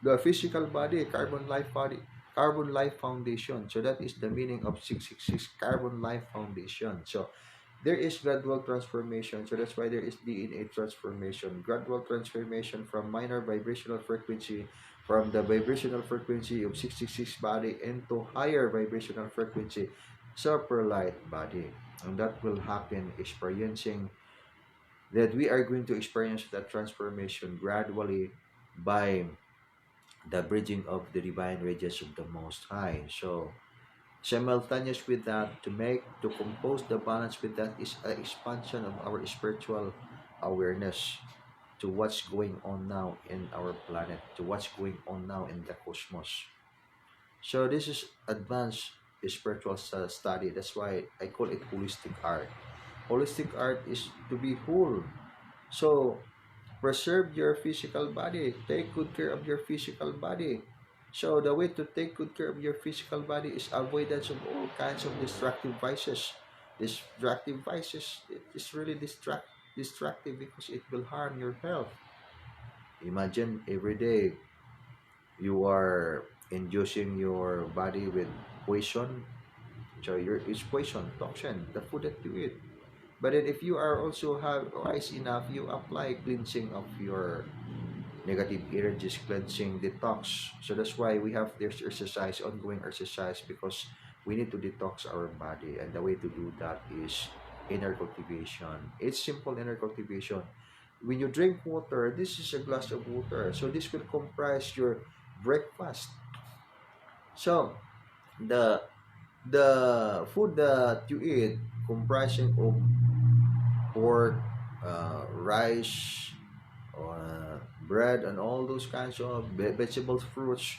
the physical body, carbon life foundation. So that is the meaning of 666, carbon life foundation. So there is gradual transformation. So that's why there is DNA transformation, gradual transformation from minor vibrational frequency, from the vibrational frequency of 666 body into higher vibrational frequency, super light body. And that will happen experiencing, that we are going to experience that transformation gradually by the bridging of the divine radiance of the Most High. So simultaneous with that, to compose the balance with that, is an expansion of our spiritual awareness to what's going on now in our planet, to what's going on now in the cosmos. So this is advanced spiritual study. That's why I call it holistic art. Holistic art is to be whole. So preserve your physical body. Take good care of your physical body. So the way to take good care of your physical body is avoidance of all kinds of destructive vices. Destructive vices, it is really destructive, because it will harm your health. Imagine every day you are inducing your body with poison. So it's poison, toxin, the food that you eat. But then if you are also have wise enough, you apply cleansing of your negative energies, cleansing, detox. So that's why we have this exercise, ongoing exercise, because we need to detox our body. And the way to do that is inner cultivation. It's simple inner cultivation. When you drink water, this is a glass of water. So this will comprise your breakfast. So the food that you eat, comprising of pork, rice, bread, and all those kinds of vegetables, fruits,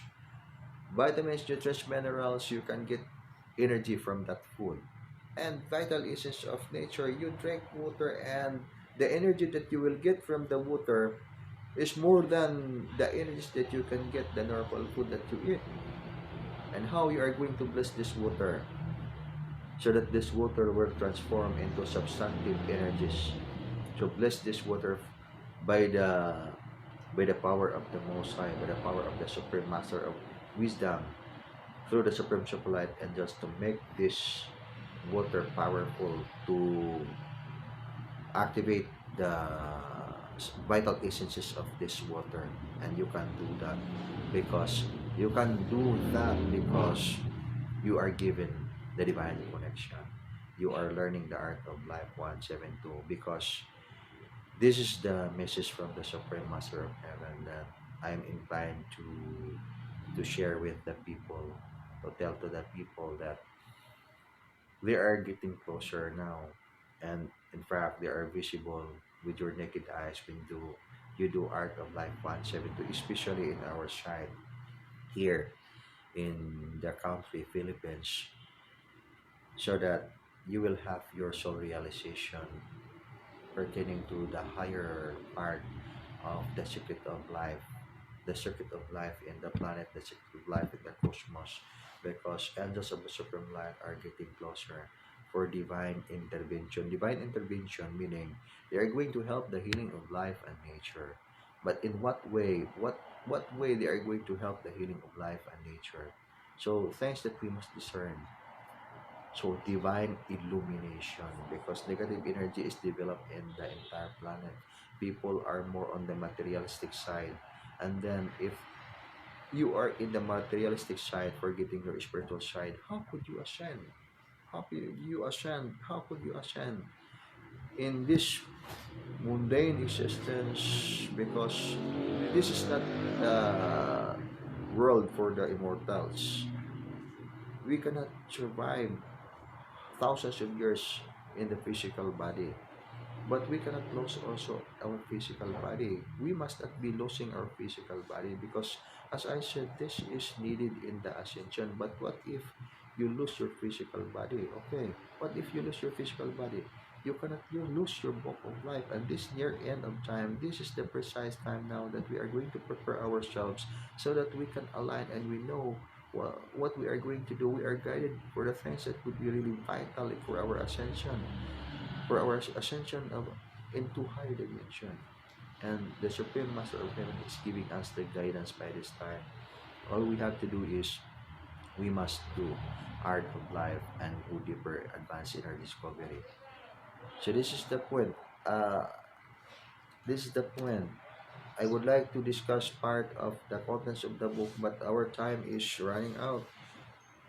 vitamins, nutrients, minerals, you can get energy from that food. And vital essence of nature, you drink water, and the energy that you will get from the water is more than the energies that you can get the normal food that you eat. And how you are going to bless this water, so that this water will transform into substantive energies. So bless this water by the power of the Most High, by the power of the Supreme Master of Wisdom, through the Supreme Supralite Angels, to make this water powerful, to activate vital essences of this water. And you can do that because you can do that because you are given the divine connection. You are learning the art of life 172 because this is the message from the Supreme Master of Heaven that I'm inclined to share with the people, to tell to the people that they are getting closer now, and in fact they are visible with your naked eyes when you do art of life 172, especially in our side here in the country Philippines, so that you will have your soul realization pertaining to the higher part of the secret of life, the circuit of life in the planet, the circuit of life in the cosmos, because angels of the supreme light are getting closer for divine intervention. Divine intervention meaning they are going to help the healing of life and nature. But in what way? What way they are going to help the healing of life and nature? So things that we must discern. So divine illumination, because negative energy is developed in the entire planet. People are more on the materialistic side. And then if you are in the materialistic side, forgetting your spiritual side, how could you ascend? How could you ascend? How could you ascend in this mundane existence? Because this is not the world for the immortals. We cannot survive thousands of years in the physical body. But we cannot lose also our physical body. We must not be losing our physical body because, as I said, this is needed in the ascension. But what if you lose your physical body? Okay, what if you lose your physical body? You lose your book of life. And this near end of time, this is the precise time now that we are going to prepare ourselves so that we can align and we know what we are going to do. We are guided for the things that would be really vital for our ascension, of into higher dimension. And the Supreme Master of Heaven is giving us the guidance by this time. All we have to do is we must do art of life and go deeper, advance in our discovery. So this is the point. Uh, this is the point. I would like to discuss part of the contents of the book, but our time is running out.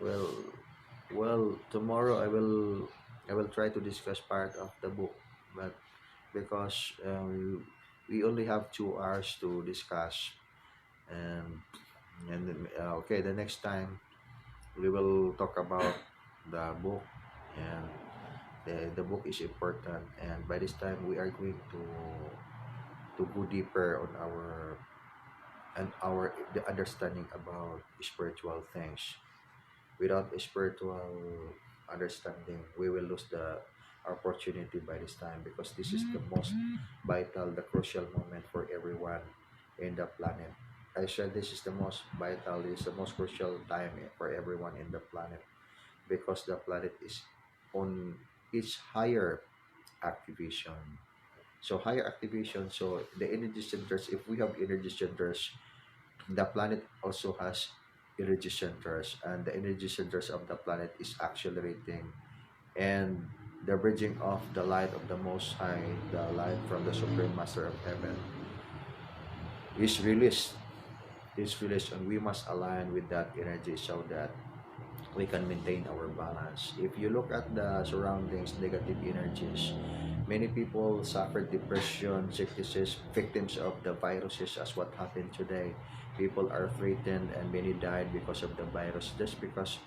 Well, tomorrow I will try to discuss part of the book, but because we only have 2 hours to discuss, and okay, the next time we will talk about the book, and the book is important, and by this time we are going to go deeper on our the understanding about spiritual things. Without a spiritual understanding, we will lose the opportunity by this time, because this is the most vital, the crucial moment for everyone in the planet. I said this is the most vital, this is the most crucial time for everyone in the planet, because the planet is on its higher activation. So higher activation, so the energy centers, if we have energy centers, the planet also has energy centers, and the energy centers of the planet is accelerating, and the bridging of the light of the Most High, the light from the Supreme Master of Heaven, is released. Is released, and we must align with that energy so that we can maintain our balance. If you look at the surroundings, negative energies, many people suffer depression, sicknesses, victims of the viruses, as what happened today. People are threatened and many died because of the virus, just because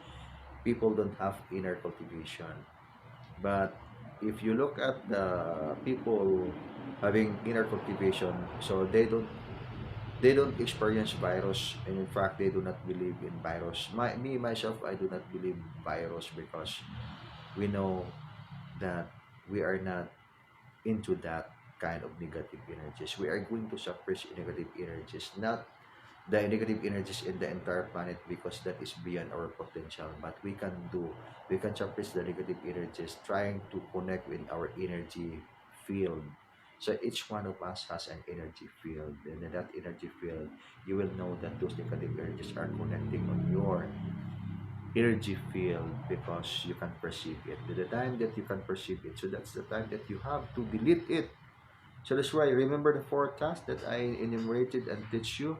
people don't have inner cultivation. But if you look at the people having inner cultivation, so they don't experience virus, and in fact they do not believe in virus. Me myself, I do not believe virus, because we know that we are not into that kind of negative energies. We are going to suppress negative energies, not the negative energies in the entire planet, because that is beyond our potential. But we can suppress the negative energies, trying to connect with our energy field. So each one of us has an energy field, and in that energy field, you will know that those negative energies are connecting on your energy field, because you can perceive it. At the time that you can perceive it, so that's the time that you have to delete it, So that's why remember the four tasks that I enumerated and teach you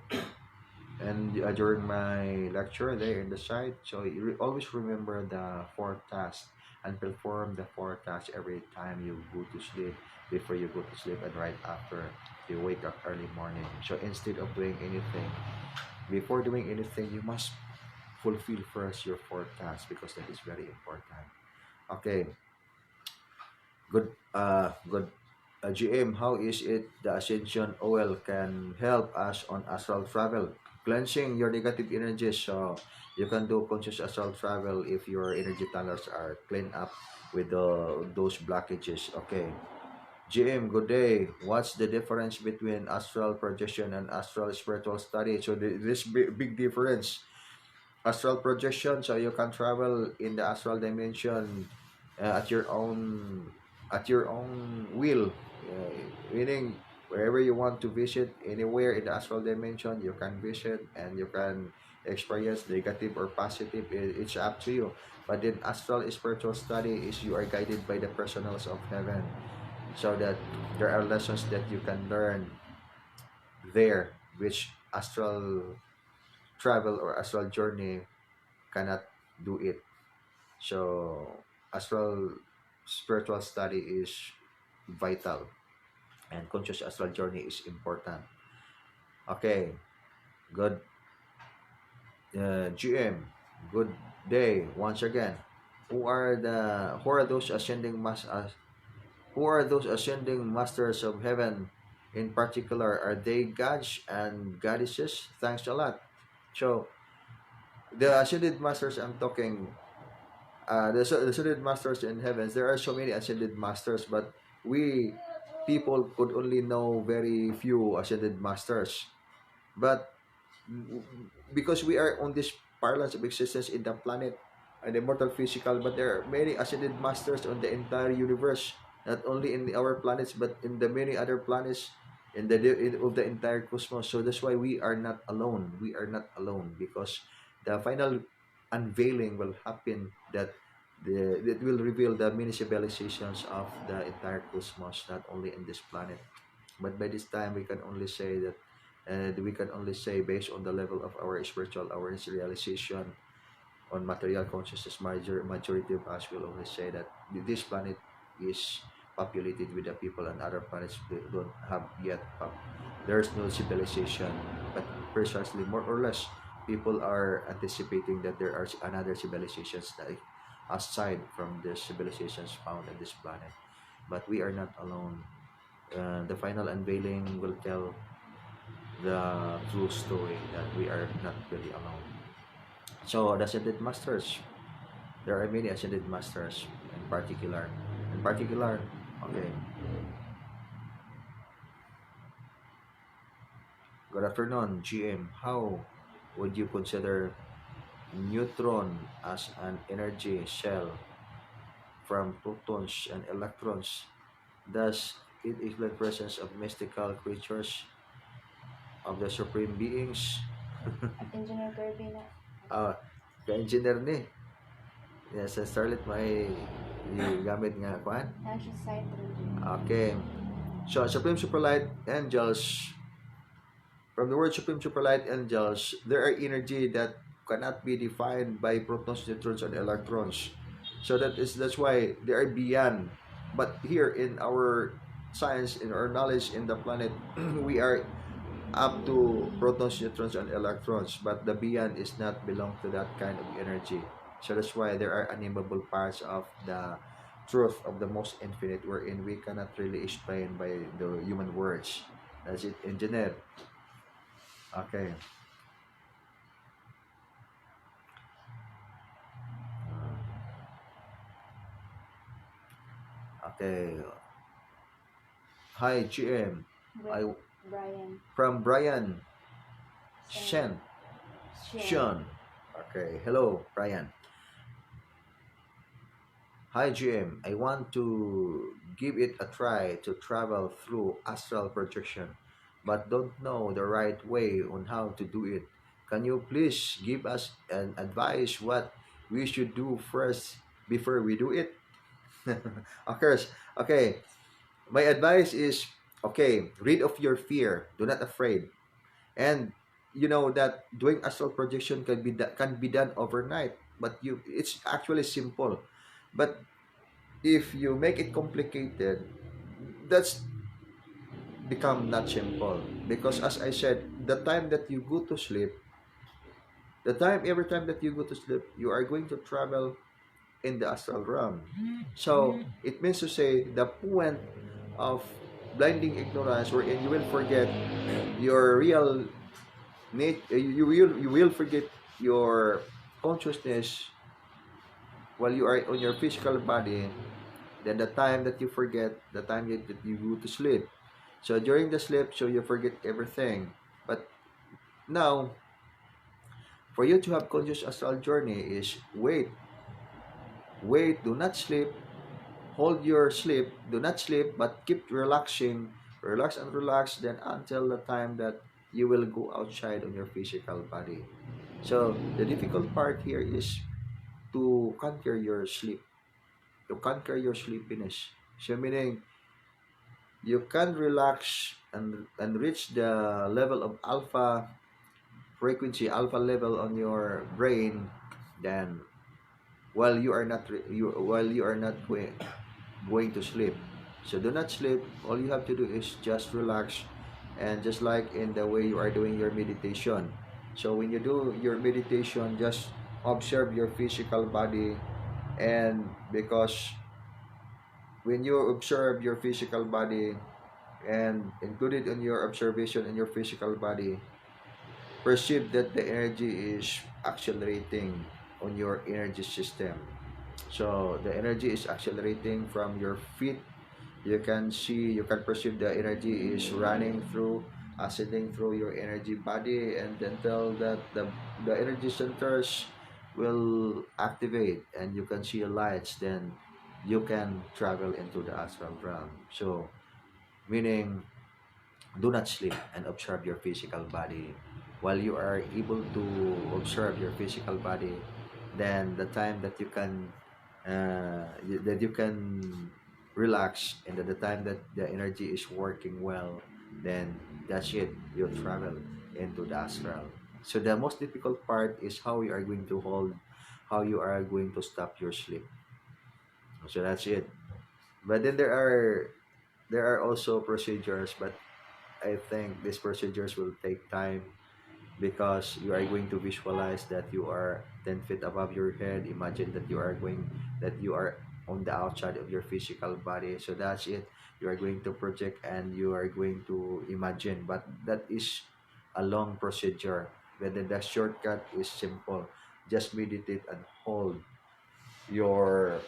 and during my lecture there in the site. So always remember the four tasks and perform the four tasks every time you go to sleep, before you go to sleep, and right after you wake up early morning. So instead of doing anything, before doing anything, you must fulfill first your four tasks because that is very important. Okay, good. GM, how is it the Ascension oil can help us on astral travel? Cleansing your negative energies. So you can do conscious astral travel if your energy tunnels are cleaned up with those blockages. Okay. GM, good day. What's the difference between astral projection and astral spiritual study? So this big difference. Astral projection, so you can travel in the astral dimension at your own will, meaning wherever you want to visit, anywhere in the astral dimension you can visit, and you can experience negative or positive. It's up to you. But then astral spiritual study is you are guided by the personals of heaven, so that there are lessons that you can learn there, which astral travel or astral journey cannot do it. So astral spiritual study is vital, and conscious astral journey is important. Okay, good. GM, good day once again. Who are those who are those ascending masters of heaven? In particular, are they gods and goddesses? Thanks a lot. So the ascended masters I'm talking, the ascended masters in heavens, there are so many ascended masters, but we people could only know very few ascended masters. But because we are on this parlance of existence in the planet and the mortal physical, but there are many ascended masters on the entire universe, not only in our planets but in the many other planets of the entire cosmos. So that's why we are not alone. We are not alone because the final unveiling will happen, that will reveal the many civilizations of the entire cosmos, not only in this planet. But by this time, we can only say that, and we can only say based on the level of our spiritual awareness realization on material consciousness, majority of us will only say that this planet is populated with the people, and other planets don't have yet there's no civilization. But precisely, more or less, people are anticipating that there are another civilizations like aside from the civilizations found on this planet. But we are not alone. The final unveiling will tell the true story that we are not really alone. So the ascended masters, there are many ascended masters in particular. Okay, good afternoon, GM. How would you consider neutron as an energy shell from protons and electrons? Does it explain presence of mystical creatures of the supreme beings? Engineer Kirby na. Ah, ka-engineer ni. Yes, sa Starlet may gamit nga kuan. Actually, side through. Okay. So, Supreme Superlight Angels, from the word Supreme Superlight Angels, there are energy that cannot be defined by protons, neutrons, and electrons. So that's why they are beyond. But here in our science, in our knowledge in the planet, we are up to protons, neutrons, and electrons, but the beyond is not belong to that kind of energy. So that's why there are unaimable parts of the truth of the most infinite, wherein we cannot really explain by the human words. That's it, engineer. Okay. Okay. Hi, GM. I Brian. From Brian Shen. Shen. Sean. Okay. Hello, Brian. Hi GM, I want to give it a try to travel through astral projection, but don't know the right way on how to do it. Can you please give us an advice what we should do first before we do it? Of course. Okay. My advice is Okay, rid of your fear. Do not afraid. And you know that doing astral projection can be done overnight, but you it's actually simple. But if you make it complicated, that's become not simple, because as I said, the time that you go to sleep, the time every time that you go to sleep, you are going to travel in the astral realm. So it means to say the point of blinding ignorance, wherein you will forget your real you will forget your consciousness while you are on your physical body. Then the time that you forget, the time that you go to sleep. So during the sleep, so you forget everything. But now, for you to have conscious astral journey is wait, do not sleep, hold your sleep, do not sleep, but keep relaxing, relax and relax, then until the time that you will go outside on your physical body. So the difficult part here is to conquer your sleep, to conquer your sleepiness. So meaning you can relax and reach the level of alpha frequency, alpha level on your brain, then while you are not going to sleep. So do not sleep. All you have to do is just relax, and just like in the way you are doing your meditation. So when you do your meditation, just observe your physical body, and because when you observe your physical body and included in your observation in your physical body, perceive that the energy is accelerating on your energy system. So the energy is accelerating from your feet. You can see, you can perceive the energy is running through, ascending through your energy body, and then tell that the energy centers will activate, and you can see lights. Then you can travel into the astral realm. So meaning, do not sleep and observe your physical body. While you are able to observe your physical body, then the time that that you can relax, and at the time that the energy is working well, then that's it, you travel into the astral. So the most difficult part is how you are going to hold, how you are going to stop your sleep. So that's it. But then there are also procedures, but I think these procedures will take time, because you are going to visualize that you are 10 feet above your head. Imagine that you are on the outside of your physical body. So that's it. You are going to project and you are going to imagine. But that is a long procedure. But then the shortcut is simple. Just meditate and your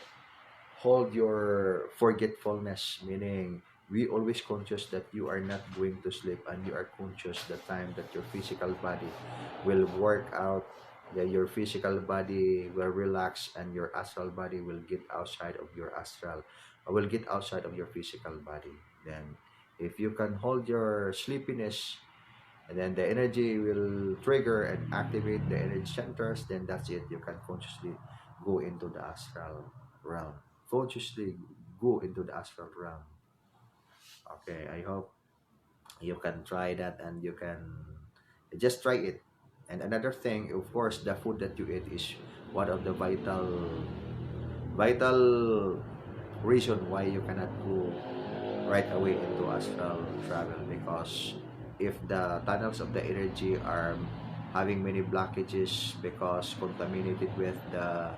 hold your forgetfulness, meaning we always conscious that you are not going to sleep, and you are conscious the time that your physical body will work out, that your physical body will relax, and your astral body will get outside of your astral, will get outside of your physical body. Then if you can hold your sleepiness, and then the energy will trigger and activate the energy centers, then that's it, you can consciously go into the astral realm, consciously go into the astral realm. Okay, I hope you can try that, and you can just try it. And another thing, of course, the food that you eat is one of the vital reason why you cannot go right away into astral travel, because if the tunnels of the energy are having many blockages because contaminated with the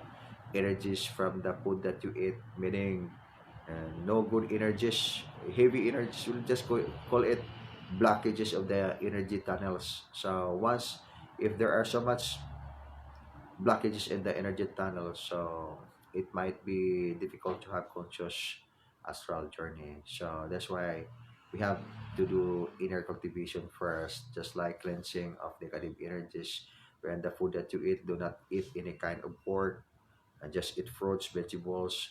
energies from the food that you eat, meaning no good energies, heavy energies, we'll just call it blockages of the energy tunnels. So once, if there are so much blockages in the energy tunnel, so it might be difficult to have conscious astral journey. So that's why we have to do inner cultivation first, just like cleansing of negative energies. When the food that you eat, do not eat any kind of pork, and just eat fruits, vegetables,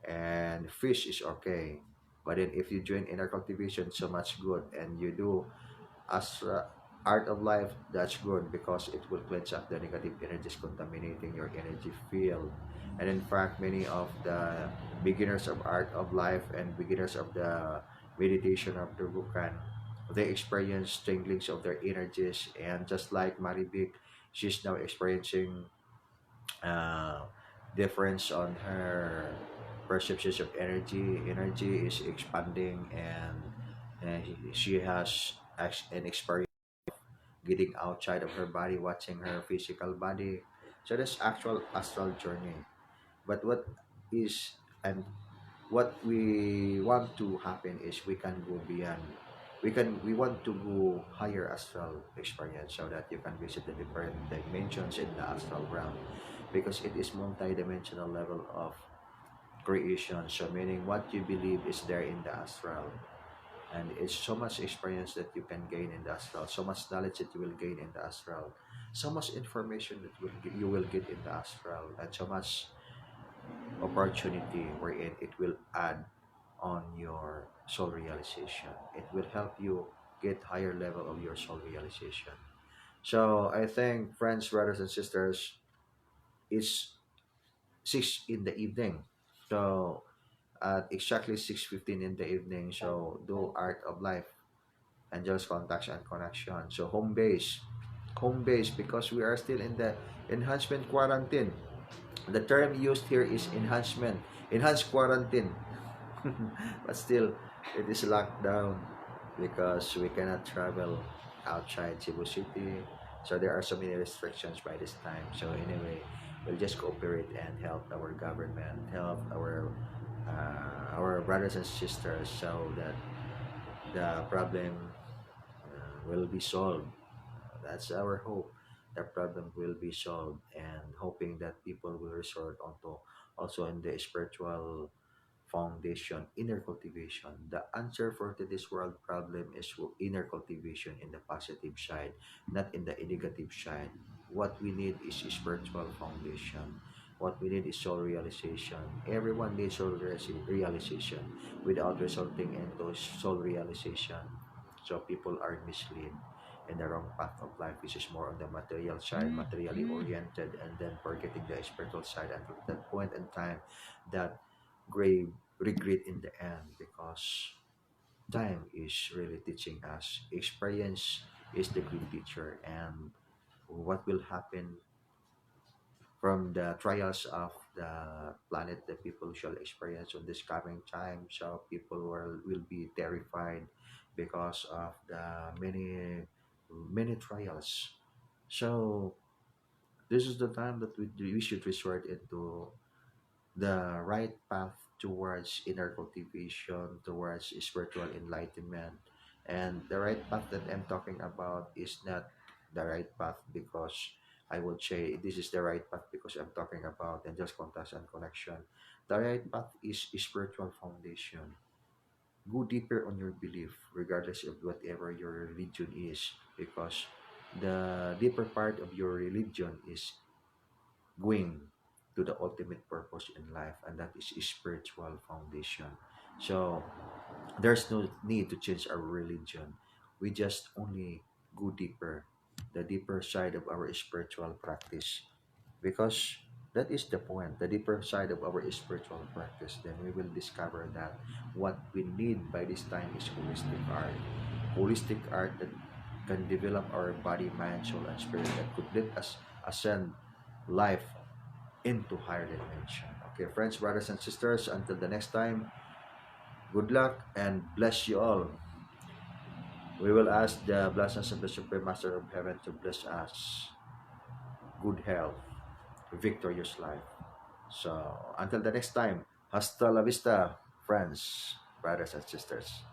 and fish is okay. But then if you join inner cultivation, so much good, and you do as art of life, that's good, because it will cleanse up the negative energies contaminating your energy field. And in fact, many of the beginners of art of life and beginners of the meditation of the Rukan. They experience tinglings of their energies, and just like Maribik, she's now experiencing uh, difference on her perceptions of energy. Energy is expanding, and she has an experience getting outside of her body, watching her physical body. So that's actual astral journey. But what is and what we want to happen is we can go beyond. We want to go higher astral experience so that you can visit the different dimensions in the astral realm, because it is multi-dimensional level of creation. So meaning what you believe is there in the astral, and it's so much experience that you can gain in the astral, so much knowledge that you will gain in the astral, so much information that you will get in the astral, and so much opportunity wherein it will add on your soul realization. It will help you get higher level of your soul realization. So I think, friends, brothers and sisters, it's 6 in the evening. So at exactly 6:15 in the evening, Five. so do Five. Art of Life, Angels Contacts and Connection. So home base, because we are still in the enhancement quarantine. The term used here is enhanced quarantine. But still, it is locked down because we cannot travel outside Cebu City. So there are so many restrictions by this time. So anyway, we'll just cooperate and help our government, help our brothers and sisters, so that the problem will be solved. That's our hope. The problem will be solved, and hoping that people will resort onto also in the spiritual foundation, inner cultivation. The answer for today's world problem is inner cultivation in the positive side, not in the negative side. What we need is spiritual foundation. What we need is soul realization. Everyone needs soul realization without resulting into soul realization. So people are misled in the wrong path of life, which is more on the material side, materially oriented, and then forgetting the spiritual side until that point in time that grave regret in the end, because time is really teaching us. Experience is the good teacher, and what will happen from the trials of the planet that people shall experience on this coming time. So people will be terrified because of the many trials. So this is the time that we should resort into the right path towards inner cultivation, towards spiritual enlightenment. And the right path that I'm talking about is not the right path because I would say this is the right path because I'm talking about and just contact and connection. The right path is spiritual foundation. Go deeper on your belief, regardless of whatever your religion is, because the deeper part of your religion is going to the ultimate purpose in life, and that is spiritual foundation. So there's no need to change our religion. We just only go deeper, the deeper side of our spiritual practice, because that is the point. The deeper side of our spiritual practice, then we will discover that what we need by this time is holistic art that can develop our body, mind, soul, and spirit, that could let us ascend life into higher dimension. Okay, friends, brothers, and sisters, until the next time, good luck and bless you all. We will ask the blessings of the Supreme Master of Heaven to bless us good health, victorious life. So, until the next time, hasta la vista, friends, brothers, and sisters.